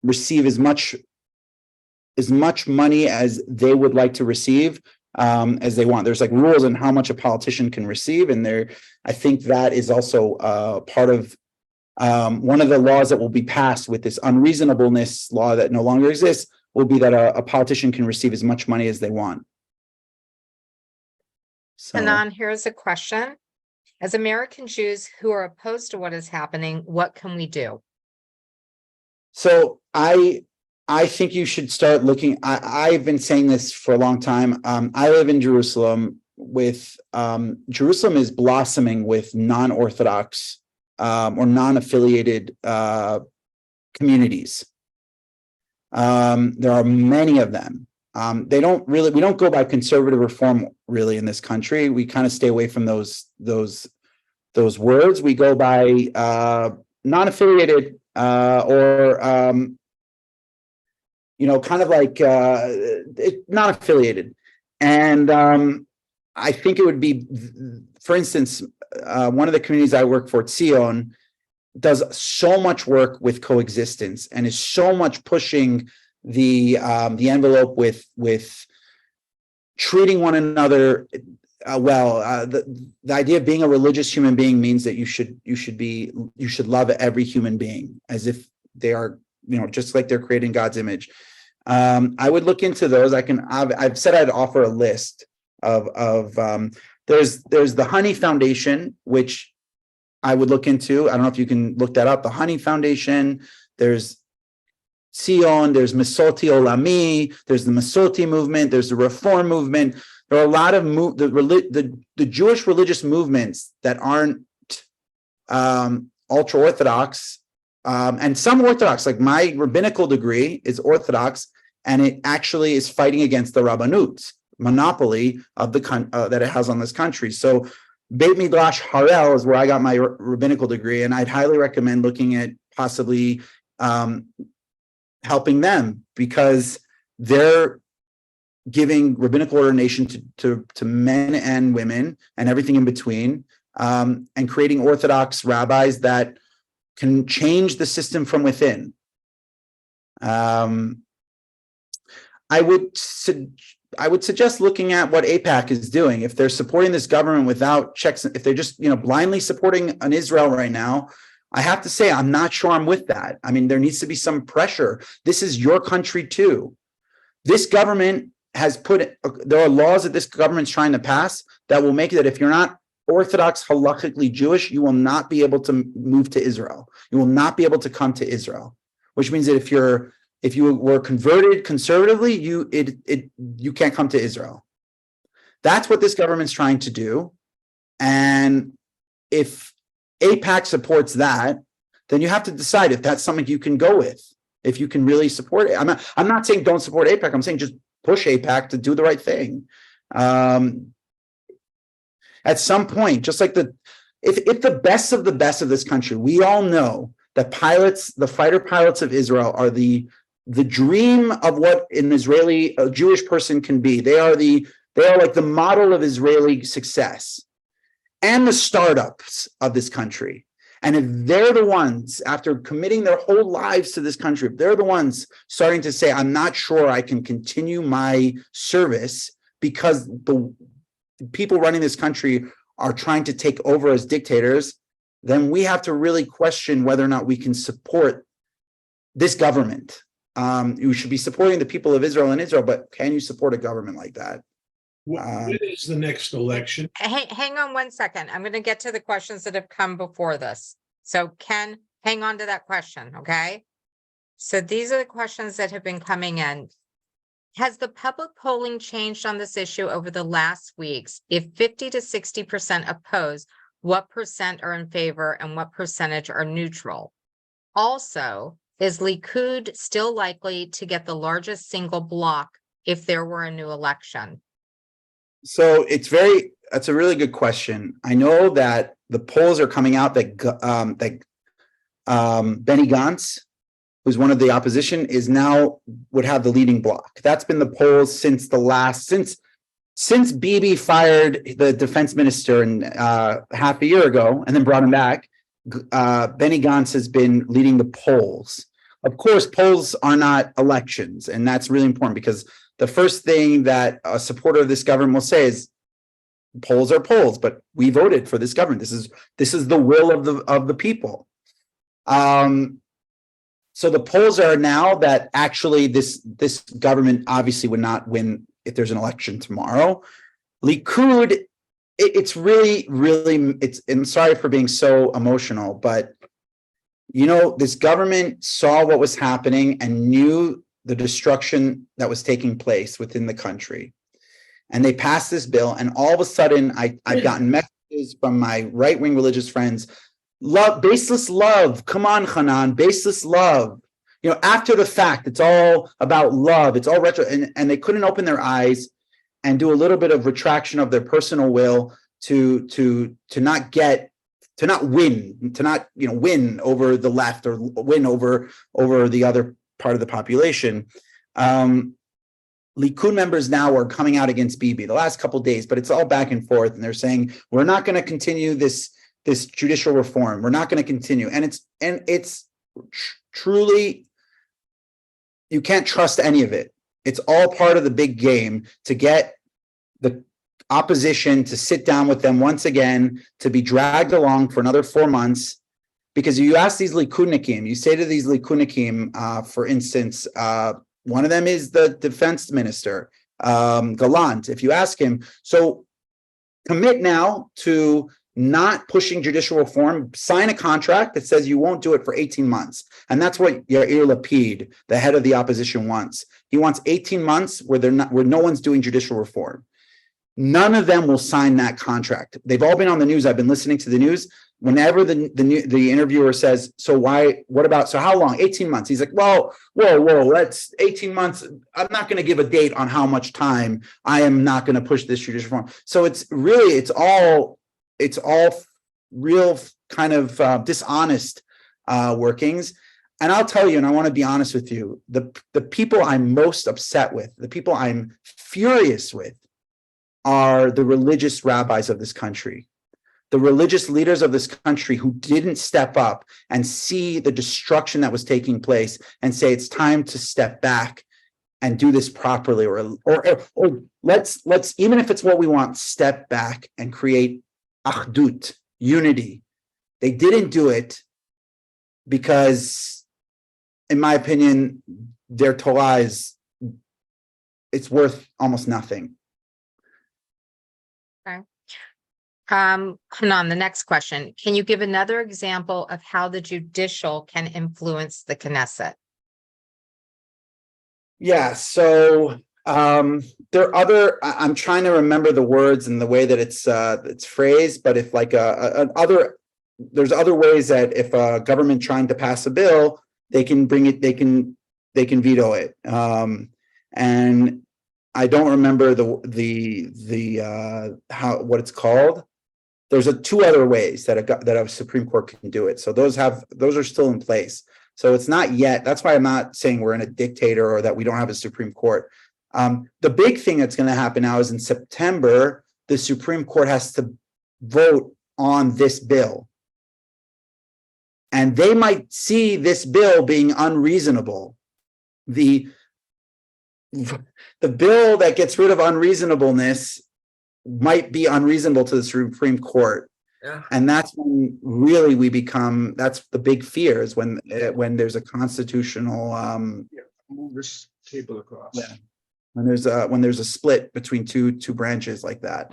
receive as much money as they would like to receive as they want. There's like rules on how much a politician can receive, and I think that is also part of one of the laws that will be passed with this unreasonableness law that no longer exists. Will be that a politician can receive as much money as they want. So, Hanan, here's a question. As American Jews who are opposed to what is happening, what can we do? So I think you should start looking. I've been saying this for a long time. I live in Jerusalem. Jerusalem is blossoming with non-Orthodox or non-affiliated communities. There are many of them. We don't go by conservative reform really in this country. We kind of stay away from those words. We go by non-affiliated or kind of like not affiliated. And I think it would be, for instance, one of the communities I work for, Tzion, does so much work with coexistence and is so much pushing the envelope with treating one another well. The idea of being a religious human being means that you should love every human being as if they are, just like they're created in God's image. I would look into those. I've said I'd offer a list of There's the Honey Foundation, which I would look into. I don't know if you can look that up. The Honey Foundation, there's Sion, there's Masoti Olami, there's the Masoti movement, there's the Reform movement. There are a lot of the Jewish religious movements that aren't ultra Orthodox, and some Orthodox, like my rabbinical degree is Orthodox, and it actually is fighting against the Rabbanut monopoly of the that it has on this country. So Beit Midrash Harel is where I got my rabbinical degree, and I'd highly recommend looking at possibly helping them, because they're giving rabbinical ordination to men and women and everything in between, and creating Orthodox rabbis that can change the system from within. I would suggest looking at what AIPAC is doing. If they're supporting this government without checks, if they're just blindly supporting an Israel right now, I have to say I'm not sure I'm with that. I mean, there needs to be some pressure. This is your country too. This government has there are laws that this government's trying to pass that will make it that if you're not Orthodox halachically Jewish, you will not be able to move to Israel. You will not be able to come to Israel, which means that if you were converted conservatively, you can't come to Israel. That's what this government's trying to do. And if AIPAC supports that, then you have to decide if that's something you can go with, if you can really support it. I'm not saying don't support AIPAC. I'm saying just push AIPAC to do the right thing. At some point, just like if the best of this country, we all know that the fighter pilots of Israel are the dream of what a Jewish person can be. They are like the model of Israeli success, and the startups of this country. And if they're the ones, after committing their whole lives to this country, if they're the ones starting to say, I'm not sure I can continue my service because the people running this country are trying to take over as dictators, then we have to really question whether or not we can support this government. You should be supporting the people of Israel and Israel, but can you support a government like that? When is the next election? Hang on 1 second. I'm going to get to the questions that have come before this. So Ken, hang on to that question, okay? So these are the questions that have been coming in. Has the public polling changed on this issue over the last weeks? If 50 to 60% oppose, what percent are in favor and what percentage are neutral? Also, is Likud still likely to get the largest single block if there were a new election? So that's a really good question. I know that the polls are coming out that Benny Gantz, who's one of the opposition, would have the leading block. That's been the polls since Bibi fired the defense minister half a year ago and then brought him back. Benny Gantz has been leading the polls. Of course, polls are not elections, and that's really important because the first thing that a supporter of this government will say is, polls are polls, but we voted for this government. This is the will of the people. So the polls are now that actually this government obviously would not win if there's an election tomorrow. Likud, it's really, I'm sorry for being so emotional, but this government saw what was happening and knew the destruction that was taking place within the country. And they passed this bill, and all of a sudden I've gotten messages from my right-wing religious friends, baseless love, come on, Hanan, baseless love. After the fact, it's all about love, it's all retro, and they couldn't open their eyes and do a little bit of retraction of their personal will to not win over the left or win over the other part of the population. Likud members now are coming out against Bibi the last couple of days, but it's all back and forth, and they're saying we're not going to continue this judicial reform. We're not going to continue, and it's truly, you can't trust any of it. It's all part of the big game to get the opposition to sit down with them once again, to be dragged along for another 4 months. Because you ask these Likudnikim, you say to these Likudnikim, for instance, one of them is the defense minister, Gallant. If you ask him, so commit now to not pushing judicial reform, sign a contract that says you won't do it for 18 months. And that's what Yair Lapid, the head of the opposition, wants. He wants 18 months where no one's doing judicial reform. None of them will sign that contract. They've all been on the news. I've been listening to the news. Whenever the interviewer says, so how long? 18 months. He's like, whoa, that's 18 months. I'm not going to give a date on how much time. I am not going to push this judicial reform. So it's all real kind of dishonest workings. And I'll tell you, and I want to be honest with you, the people I'm most upset with, the people I'm furious with, are the religious rabbis of this country, the religious leaders of this country who didn't step up and see the destruction that was taking place and say it's time to step back and do this properly, or let's even if it's what we want, step back and create achdut, unity. They didn't do it because, in my opinion, their Torah it's worth almost nothing. Hanan, the next question. Can you give another example of how the judicial can influence the Knesset? Yeah, so there are I'm trying to remember the words and the way that it's phrased, but if like there's other ways that if a government trying to pass a bill, they can bring it, they can veto it. And I don't remember what it's called. There's two other ways that a Supreme Court can do it. So those are still in place. So it's not yet. That's why I'm not saying we're in a dictator or that we don't have a Supreme Court. The big thing that's going to happen now is in September, the Supreme Court has to vote on this bill. And they might see this bill being unreasonable. The bill that gets rid of unreasonableness might be unreasonable to the Supreme Court. Yeah. And that's when really that's the big fear, is when there's a constitutional move this table across. Yeah. When there's a split between two branches like that.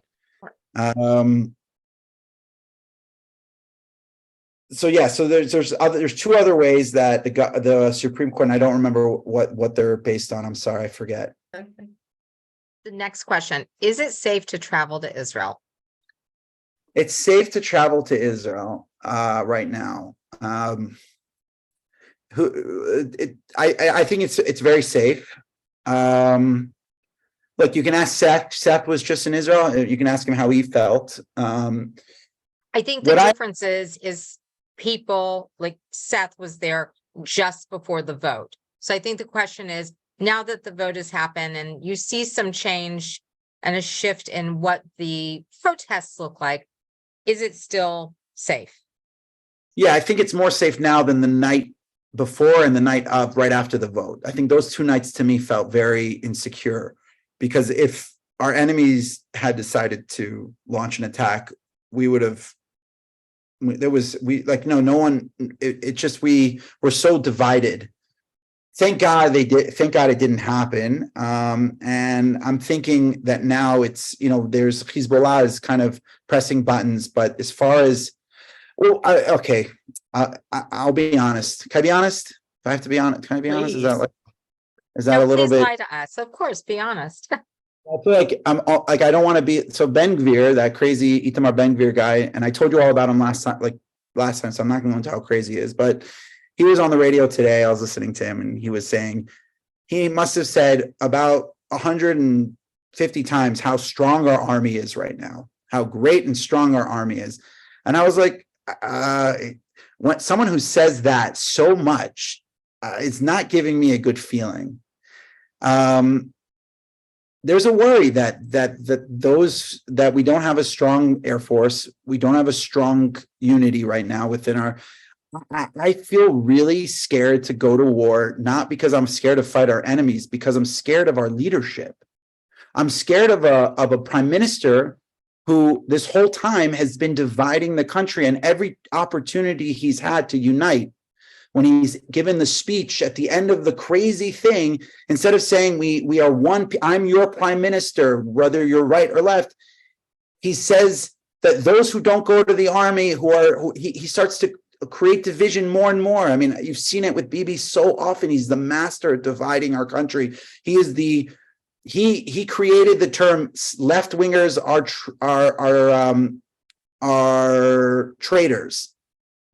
So there's two other ways that the Supreme Court, and I don't remember what they're based on. I'm sorry, I forget. Okay. The next question, is it safe to travel to Israel? It's safe to travel to Israel right now. I think it's very safe. Look, you can ask Seth. Seth was just in Israel. You can ask him how he felt. I think the difference is people like Seth was there just before the vote. So I think the question is, now that the vote has happened and you see some change and a shift in what the protests look like, is it still safe? Yeah, I think it's more safe now than the night before and the night of right after the vote. I think those 2 nights to me felt very insecure, because if our enemies had decided to launch an attack, we would have, no one, we were so divided. Thank God they did. Thank God it didn't happen. And I'm thinking that now there's Hezbollah is kind of pressing buttons, but as far as, I'll be honest. Can I be honest? If I have to be honest, can I be honest? Is that a little bit? Lie to us. Of course, be honest. I feel like I don't want to be, so Ben Gvir, that crazy Itamar Ben Gvir guy, and I told you all about him last time, so I'm not going to go into how crazy he is, but he was on the radio today. I was listening to him, and he was saying he must have said about 150 times how strong our army is right now, how great and strong our army is. And I was like, when someone who says that so much is not giving me a good feeling. There's a worry that we don't have a strong Air Force, we don't have a strong unity right now within our. I feel really scared to go to war, not because I'm scared to fight our enemies, because I'm scared of our leadership. I'm scared of a prime minister who this whole time has been dividing the country, and every opportunity he's had to unite, when he's given the speech at the end of the crazy thing, instead of saying we are one, I'm your prime minister, whether you're right or left, he says that those who don't go to the army, he starts to create division more and more. I mean, you've seen it with Bibi so often. He's the master at dividing our country. He created the term left wingers are traitors.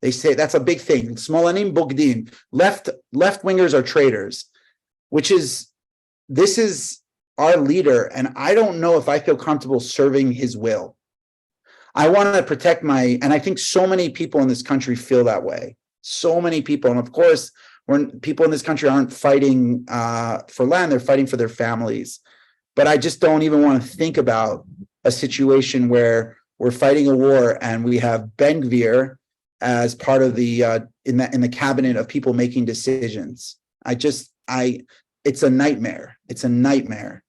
They say that's a big thing. Smolanim Bogdim. Left wingers are traitors, this is our leader, and I don't know if I feel comfortable serving his will. I want to protect and I think so many people in this country feel that way. So many people, and of course, when people in this country aren't fighting for land, they're fighting for their families. But I just don't even want to think about a situation where we're fighting a war and we have Ben Gvir as part of the in the cabinet of people making decisions. It's a nightmare. It's a nightmare.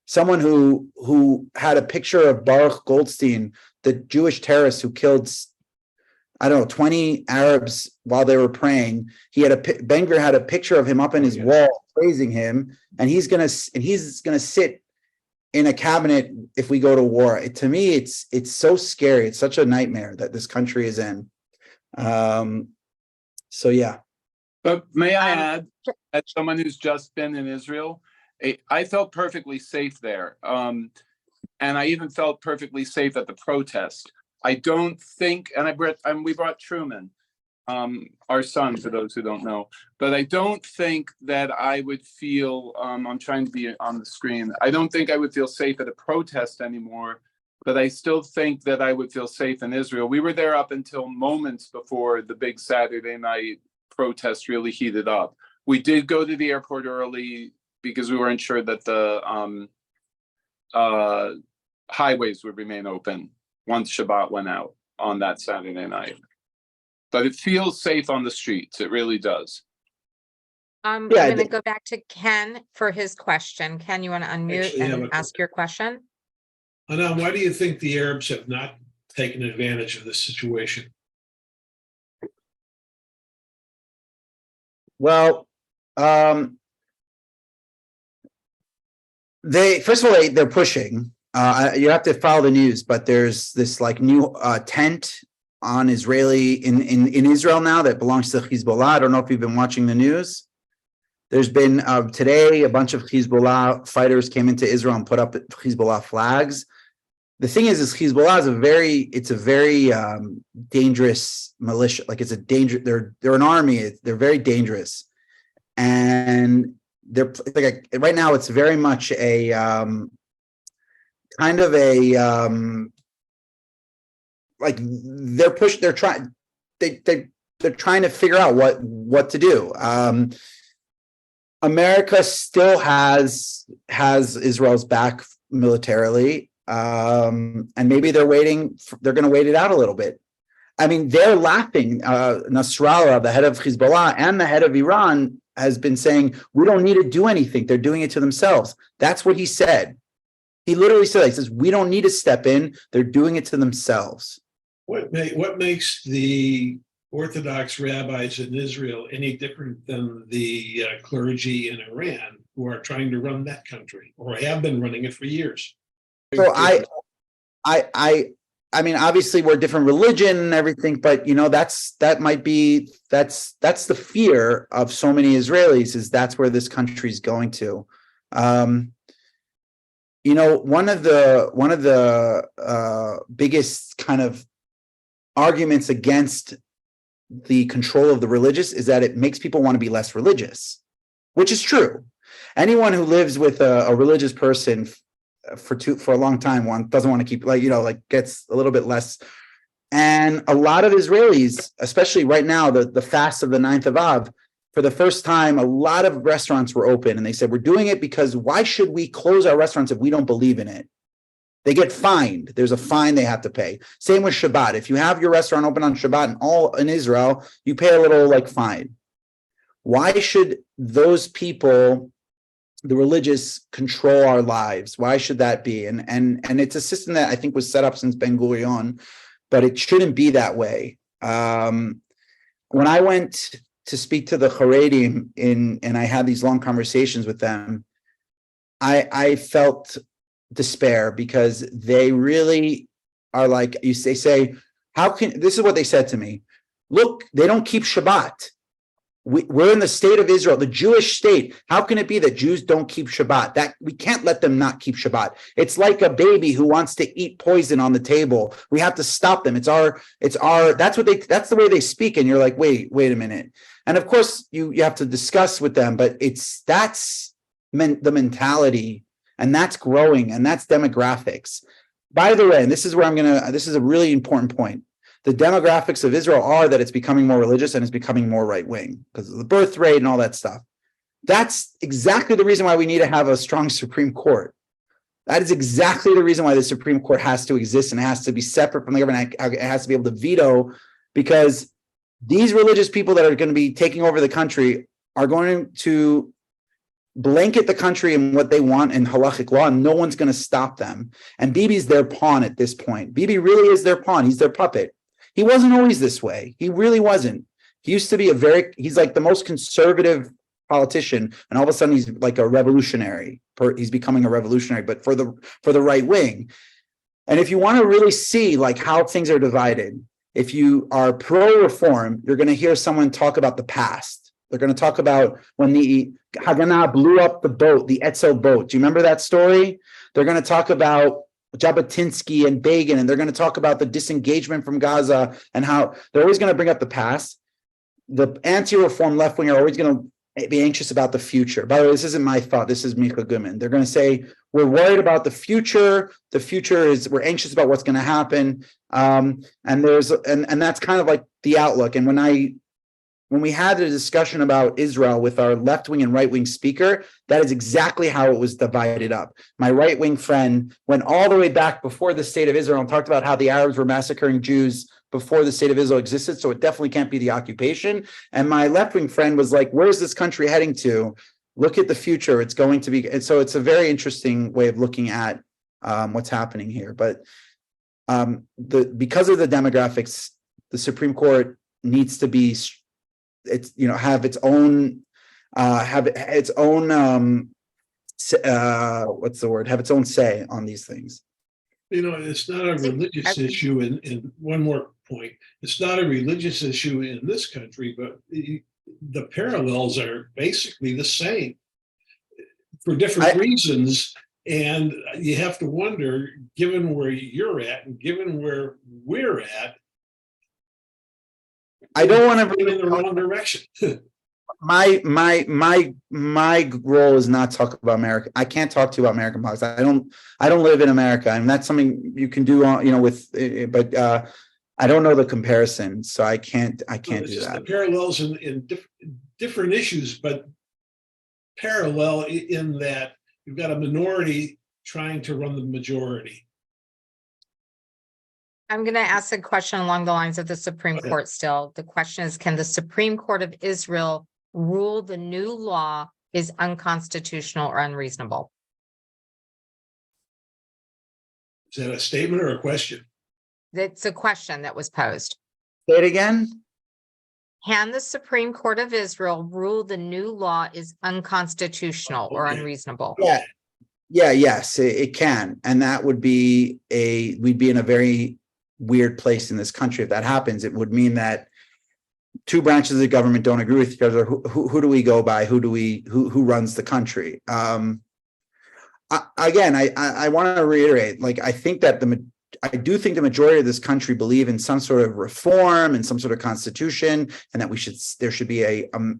Someone who had a picture of Baruch Goldstein, the Jewish terrorist who killed, 20 Arabs while they were praying. Ben Gvir had a picture of him up in his wall praising him, and he's gonna sit in a cabinet if we go to war. To me, it's so scary. It's such a nightmare that this country is in. So yeah. But may I add, as someone who's just been in Israel, I felt perfectly safe there. And I even felt perfectly safe at the protest. I don't think, and we brought Truman, our son, for those who don't know, but I don't think that I would feel, I'm trying to be on the screen, I don't think I would feel safe at a protest anymore, but I still think that I would feel safe in Israel. We were there up until moments before the big Saturday night protest really heated up. We did go to the airport early because we weren't sure that the highways would remain open once Shabbat went out on that Saturday night. But it feels safe on the streets. It really does. I'm Yeah, gonna go back to Ken for his question. Ken, you want to unmute Actually, I have and a- ask your question? Anam, why do you think the Arabs have not taken advantage of this situation? Well, they're pushing. You have to follow the news, but there's this like new tent on Israeli in Israel now that belongs to Hezbollah. I don't know if you've been watching the news. There's been today a bunch of Hezbollah fighters came into Israel and put up Hezbollah flags. The thing is Hezbollah is a very dangerous militia. Like it's a danger. They're an army. They're very dangerous, and they're like right now. It's very much a kind of a like they're trying to figure out what to do. America still has Israel's back militarily, and maybe they're going to wait it out a little bit. I mean, they're laughing. Nasrallah, the head of Hezbollah and the head of Iran, has been saying, we don't need to do anything. They're doing it to themselves. That's what he said. He literally said, he says, we don't need to step in. They're doing it to themselves. What makes the Orthodox rabbis in Israel any different than the clergy in Iran who are trying to run that country or have been running it for years? So I mean, obviously we're a different religion and everything, but that's the fear of so many Israelis, is that's where this country is going to. One of the biggest kind of arguments against the control of the religious is that it makes people want to be less religious, which is true. Anyone who lives with a religious person for a long time doesn't want to keep gets a little bit less. And a lot of Israelis, especially right now, the fast of the 9th of Av, for the first time, a lot of restaurants were open, and they said, we're doing it because why should we close our restaurants if we don't believe in it? They get fined. There's a fine they have to pay. Same with Shabbat. If you have your restaurant open on Shabbat and all in Israel, you pay a little fine. Why should those people, the religious, control our lives? Why should that be? And it's a system that I think was set up since Ben Gurion, but it shouldn't be that way. When I went to speak to the Haredim and I had these long conversations with them, I felt despair because they really are like, they say, how can, this is what they said to me. Look, they don't keep Shabbat. We're in the state of Israel, the Jewish state. How can it be that Jews don't keep Shabbat? That we can't let them not keep Shabbat. It's like a baby who wants to eat poison on the table. We have to stop them. That's the way they speak. And you're like, wait a minute. And of course you have to discuss with them, but that's the mentality, and that's growing, and that's demographics. By the way, and this is where this is a really important point. The demographics of Israel are that it's becoming more religious and it's becoming more right-wing because of the birth rate and all that stuff. That's exactly the reason why we need to have a strong Supreme Court. That is exactly the reason why the Supreme Court has to exist and it has to be separate from the government. It has to be able to veto, because these religious people that are going to be taking over the country are going to blanket the country in what they want in halachic law, and no one's going to stop them. And Bibi's their pawn at this point. Bibi really is their pawn. He's their puppet. He wasn't always this way. He really wasn't. He used to be he's like the most conservative politician, and all of a sudden he's like a revolutionary. He's becoming a revolutionary, but for the right wing. And if you want to really see like how things are divided, if you are pro-reform, you're going to hear someone talk about the past. They're going to talk about when the Haganah blew up the boat, the Etzel boat. Do you remember that story? They're going to talk about Jabotinsky and Begin, and they're going to talk about the disengagement from Gaza and how they're always going to bring up the past. The anti-reform left wing are always going to be anxious about the future. By the way, this isn't my thought. This is Micha Goodman. They're going to say, we're worried about the future. The future is, we're anxious about what's going to happen. And that's kind of like the outlook. And when we had a discussion about Israel with our left-wing and right-wing speaker, that is exactly how it was divided up. My right-wing friend went all the way back before the state of Israel and talked about how the Arabs were massacring Jews before the state of Israel existed, so it definitely can't be the occupation. And my left-wing friend was like, where's this country heading to? Look at the future. It's going to be, and so it's a very interesting way of looking at what's happening here. But because of the demographics, the Supreme Court needs to be have its own have its own say on these things. It's not a religious issue. In one more point, it's not a religious issue in this country, but the parallels are basically the same for different reasons. And you have to wonder, given where you're at and given where we're at, I don't want to go in the wrong direction. My role is not talk about America. I can't talk to you about American politics. I don't live in America, and that's something you can do but I don't know the comparison, so I can't do that. The parallels in different issues, but parallel in that you've got a minority trying to run the majority. I'm going to ask a question along the lines of the Supreme Court still. The question is, can the Supreme Court of Israel rule the new law is unconstitutional or unreasonable? Is that a statement or a question? That's a question that was posed. Say it again. Can the Supreme Court of Israel rule the new law is unconstitutional or unreasonable? Yes, it can. And that would be we'd be in a very weird place in this country. If that happens, it would mean that two branches of the government don't agree with each other. Who do we go by? Who runs the country? I want to reiterate, I think that I do think the majority of this country believe in some sort of reform and some sort of constitution, and that there should be an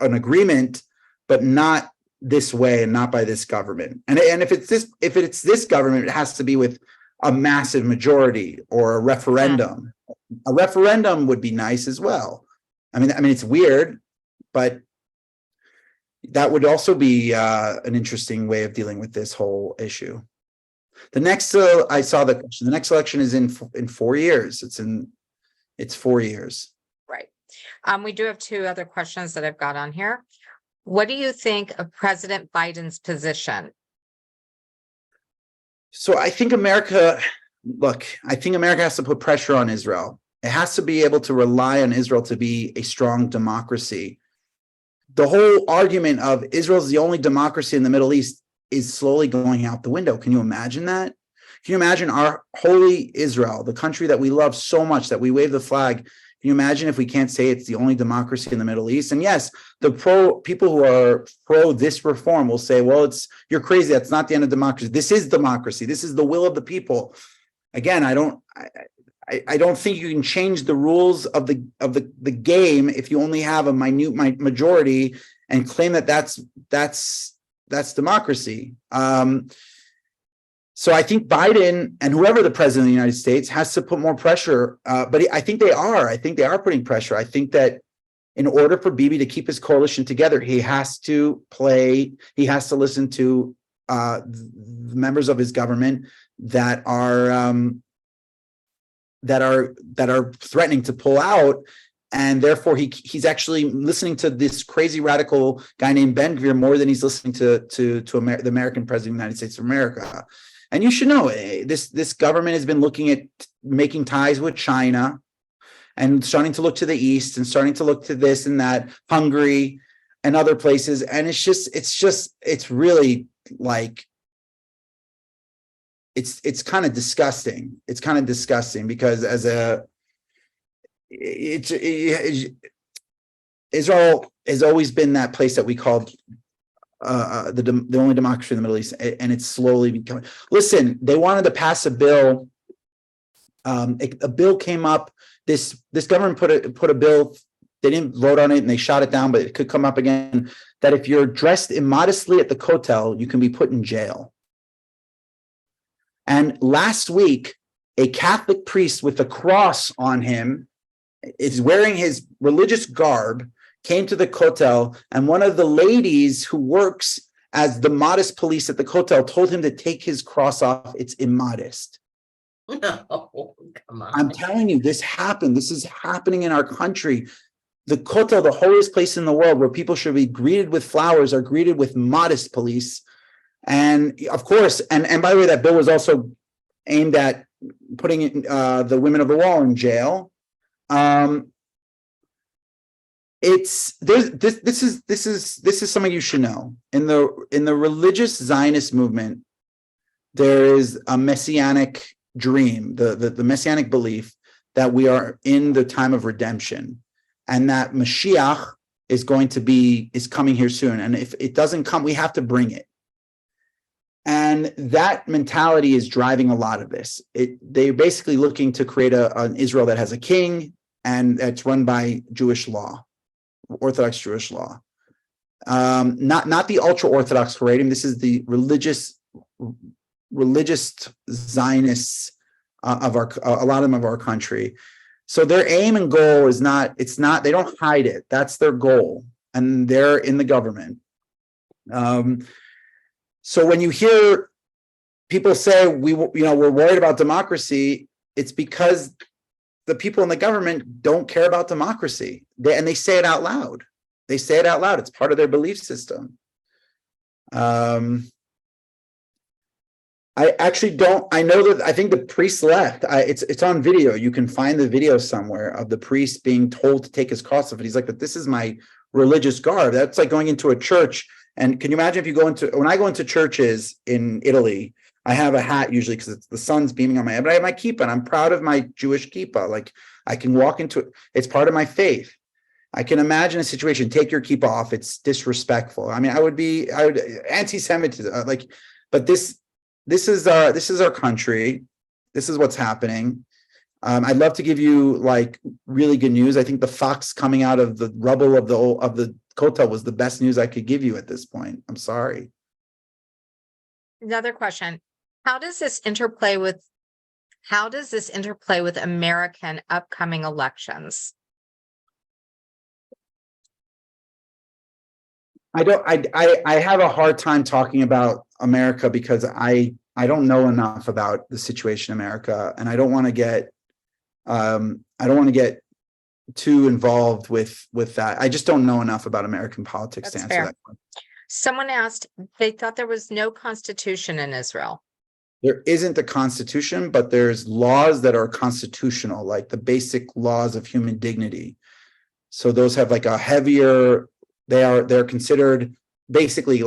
agreement, but not this way and not by this government. And if it's this government, it has to be with a massive majority or a referendum. A referendum would be nice as well. I mean, it's weird, but that would also be an interesting way of dealing with this whole issue. The next, I saw the question. The next election is in 4 years. It's 4 years. Right. We do have two other questions that I've got on here. What do you think of President Biden's position? So I think America has to put pressure on Israel. It has to be able to rely on Israel to be a strong democracy. The whole argument of Israel is the only democracy in the Middle East is slowly going out the window. Can you imagine that? Can you imagine our holy Israel, the country that we love so much, that we wave the flag? Can you imagine if we can't say it's the only democracy in the Middle East? And yes, the people who are pro this reform will say, well, you're crazy. That's not the end of democracy. This is democracy. This is the will of the people. Again, I don't think you can change the rules of the game if you only have a minute majority and claim that that's democracy. So I think Biden and whoever the president of the United States has to put more pressure. But I think they are. I think they are putting pressure. I think that in order for Bibi to keep his coalition together, he has to listen to the members of his government that are threatening to pull out. And therefore, he's actually listening to this crazy radical guy named Ben Gvir more than he's listening to the American president of the United States of America. And you should know, this government has been looking at making ties with China and starting to look to the East and starting to look to this and that, Hungary and other places. And it's really like, it's kind of disgusting. It's kind of disgusting because Israel has always been that place that we called the only democracy in the Middle East, and it's slowly becoming. Listen, they wanted to pass a bill. A bill came up. This government put a bill. They didn't vote on it, and they shot it down. But it could come up again. That if you're dressed immodestly at the Kotel, you can be put in jail. And last week, a Catholic priest with a cross on him, is wearing his religious garb, came to the Kotel, and one of the ladies who works as the modest police at the Kotel told him to take his cross off. It's immodest. No, come on. I'm telling you, this happened. This is happening in our country. The Kotel, the holiest place in the world where people should be greeted with flowers, are greeted with modest police. And of course, and by the way, that bill was also aimed at putting the women of the wall in jail. This is something you should know. In the religious Zionist movement, there is a messianic dream, the messianic belief that we are in the time of redemption, and that Mashiach is coming here soon. And if it doesn't come, we have to bring it. And that mentality is driving a lot of this. They're basically looking to create an Israel that has a king and that's run by Jewish law, Orthodox Jewish law. Not the ultra-Orthodox Haredim. This is the religious Zionists a lot of them of our country. So their aim and goal is they don't hide it. That's their goal. And they're in the government. So when you hear people say we're worried about democracy, it's because the people in the government don't care about democracy. And they say it out loud. They say it out loud. It's part of their belief system. I think the priest left. It's on video. You can find the video somewhere of the priest being told to take his cross off. And he's like, but this is my religious garb. That's like going into a church. And can you imagine if you when I go into churches in Italy, I have a hat usually because the sun's beaming on my head, but I have my kippah and I'm proud of my Jewish kippah. Like I can walk into it. It's part of my faith. I can imagine a situation, take your kippah off. It's disrespectful. I mean, I would anti-Semitism, but this is our country. This is what's happening. I'd love to give you really good news. I think the fox coming out of the rubble of the Kotel was the best news I could give you at this point. I'm sorry. Another question. How does this interplay with American upcoming elections? I have a hard time talking about America because I don't know enough about the situation in America, and I don't want to get too involved with that. I just don't know enough about American politics to That's answer fair. that question. Someone asked, they thought there was no constitution in Israel. There isn't a constitution, but there's laws that are constitutional, like the basic laws of human dignity. So those have a heavier. They're considered basically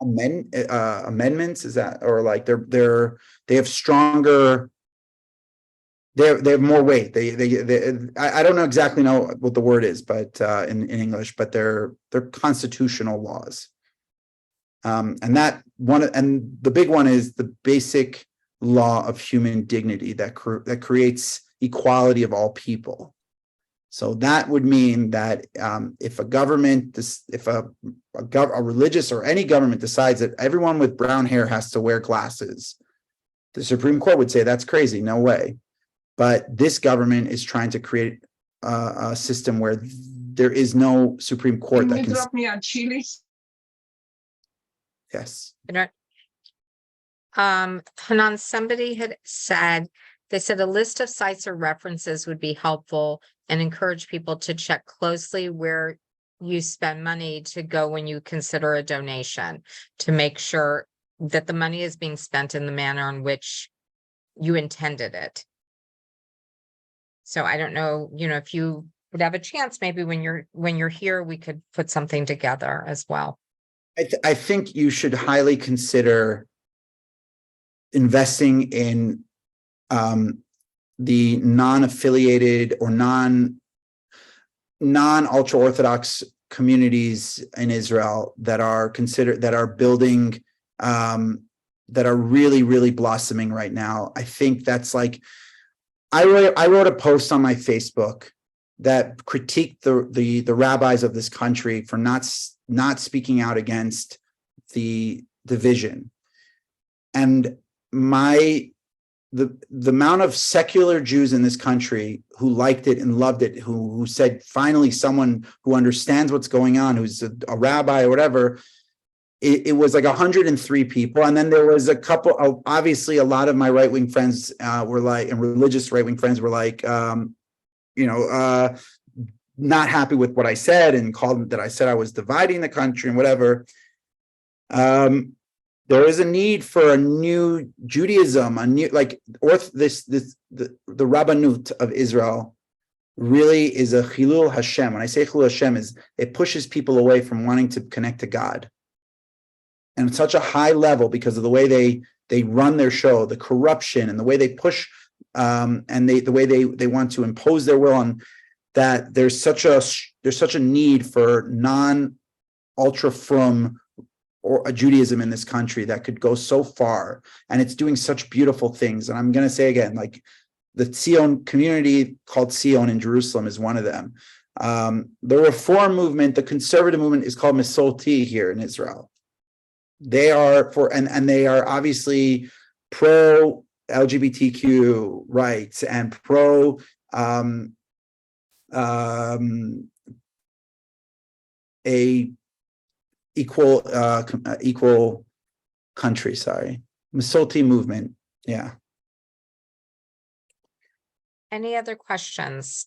amendments, is that, or like they have stronger, they have more weight. I don't know exactly know what the word is, but in English, but they're constitutional laws. And the big one is the basic law of human dignity that creates equality of all people. So that would mean that if a government, if a religious or any government decides that everyone with brown hair has to wear glasses, the Supreme Court would say that's crazy, no way. But this government is trying to create a system where there is no Supreme Court that can. Drop me on Chile. Yes. Hanan, somebody had said, they said a list of sites or references would be helpful and encourage people to check closely where you spend money to go when you consider a donation, to make sure that the money is being spent in the manner in which you intended it. So I don't know, if you would have a chance, maybe when you're here, we could put something together as well. I think you should highly consider investing in the non-affiliated or non-ultra-Orthodox communities in Israel that are building, that are really, really blossoming right now. I think that's like, I wrote a post on my Facebook that critiqued the rabbis of this country for not speaking out against the division. And the amount of secular Jews in this country who liked it and loved it, who said, finally, someone who understands what's going on, who's a rabbi or whatever, it was like 103 people. And then there was a couple, obviously a lot of my right-wing friends were like, and religious right-wing friends were like, not happy with what I said and called that I said I was dividing the country and whatever. There is a need for a new Judaism, a new, like, the Rabbanut of Israel really is a Chilul Hashem. When I say Chilul Hashem, it pushes people away from wanting to connect to God. And it's such a high level because of the way they run their show, the corruption and the way they push, and the way they want to impose their will on that. There's such a need for non-ultra frum or a Judaism in this country that could go so far, and it's doing such beautiful things. And I'm going to say again, like the Zion community called Zion in Jerusalem is one of them. The Reform movement, the conservative movement, is called Mesolti here in Israel. They are and they are obviously pro LGBTQ rights and pro a equal country. Sorry, Mesolti movement. Yeah. Any other questions?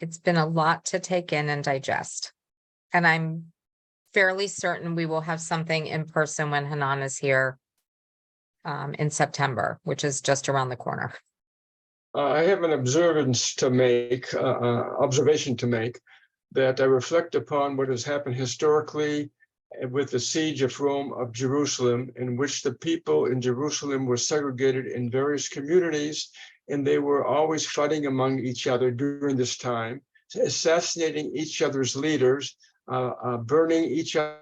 It's been a lot to take in and digest, and I'm fairly certain we will have something in person when Hanan is here in September, which is just around the corner. I have an observation to make, that I reflect upon what has happened historically with the siege of Rome of Jerusalem, in which the people in Jerusalem were segregated in various communities, and they were always fighting among each other during this time, assassinating each other's leaders, burning each other's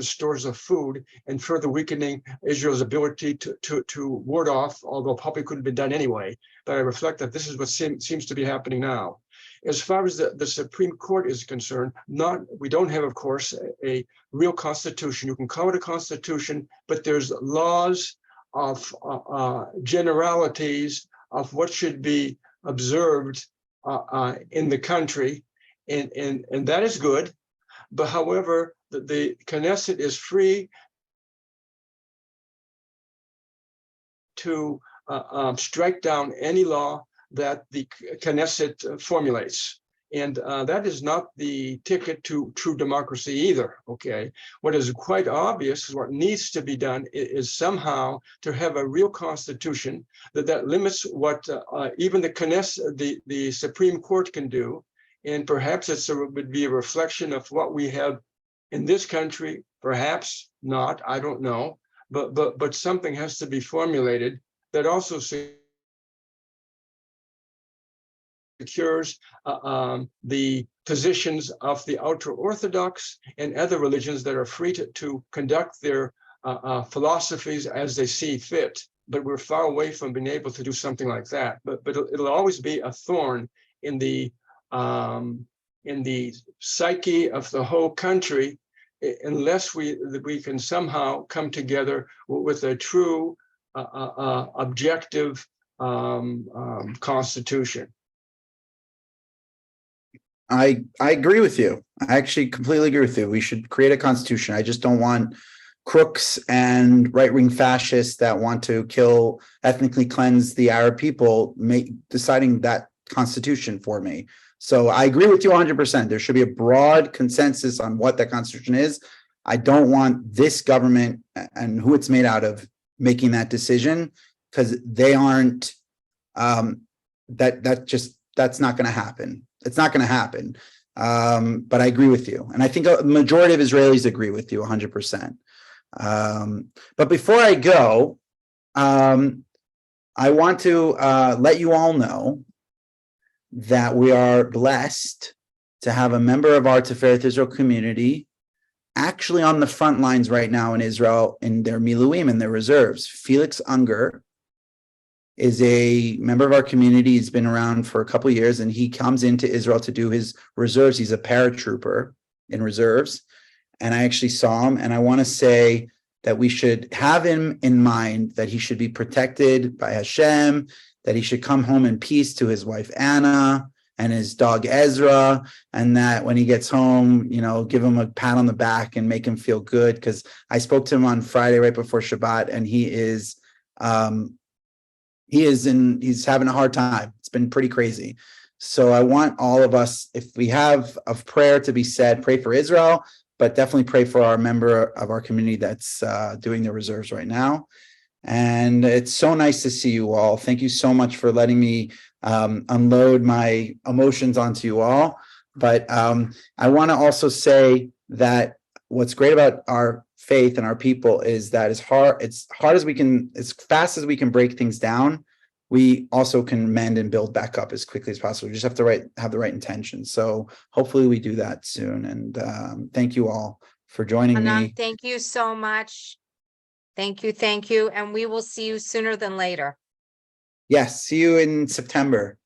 stores of food, and further weakening Israel's ability to ward off, although probably couldn't be done anyway. But I reflect that this is what seems to be happening now. As far as the Supreme Court is concerned, we don't have, of course, a real constitution. You can call it a constitution, but there's laws of generalities of what should be observed in the country, and that is good. But however, the Knesset is free to strike down any law that the Knesset formulates. And that is not the ticket to true democracy either, okay? What is quite obvious, what needs to be done is somehow to have a real constitution that limits what even the Knesset, the Supreme Court can do, And perhaps would be a reflection of what we have in this country, perhaps not, I don't know. But something has to be formulated that also secures the positions of the ultra-Orthodox and other religions that are free to conduct their philosophies as they see fit. But we're far away from being able to do something like that. But it'll always be a thorn in the psyche of the whole country, unless we can somehow come together with a true objective constitution. I agree with you. I actually completely agree with you. We should create a constitution. I just don't want crooks and right-wing fascists that want to kill, ethnically cleanse the Arab people, deciding that constitution for me. So I agree with you 100%. There should be a broad consensus on what that constitution is. I don't want this government and who it's made out of making that decision, because they aren't, that's not going to happen. It's not going to happen. But I agree with you. And I think a majority of Israelis agree with you 100%. But before I go, I want to let you all know that we are blessed to have a member of our Tifereth Israel community actually on the front lines right now in Israel in their miluim, in their reserves. Felix Unger is a member of our community. He's been around for a couple of years, and he comes into Israel to do his reserves. He's a paratrooper in reserves. And I actually saw him, and I want to say that we should have him in mind, that he should be protected by Hashem, that he should come home in peace to his wife, Anna, and his dog, Ezra, and that when he gets home, give him a pat on the back and make him feel good. Because I spoke to him on Friday right before Shabbat, and he's having a hard time. It's been pretty crazy. So I want all of us, if we have a prayer to be said, pray for Israel, but definitely pray for our member of our community that's doing the reserves right now. And it's so nice to see you all. Thank you so much for letting me unload my emotions onto you all. But I want to also say that what's great about our faith and our people is that as hard as we can, as fast as we can break things down, we also can mend and build back up as quickly as possible. We just have to have the right intentions. So hopefully we do that soon. And thank you all for joining Hanan, me. thank you so much. Thank you. And we will see you sooner than later. Yes, see you in September.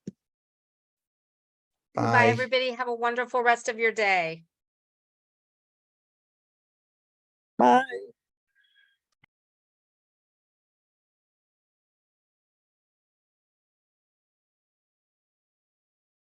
Bye, everybody. Have a wonderful rest of your day. Bye.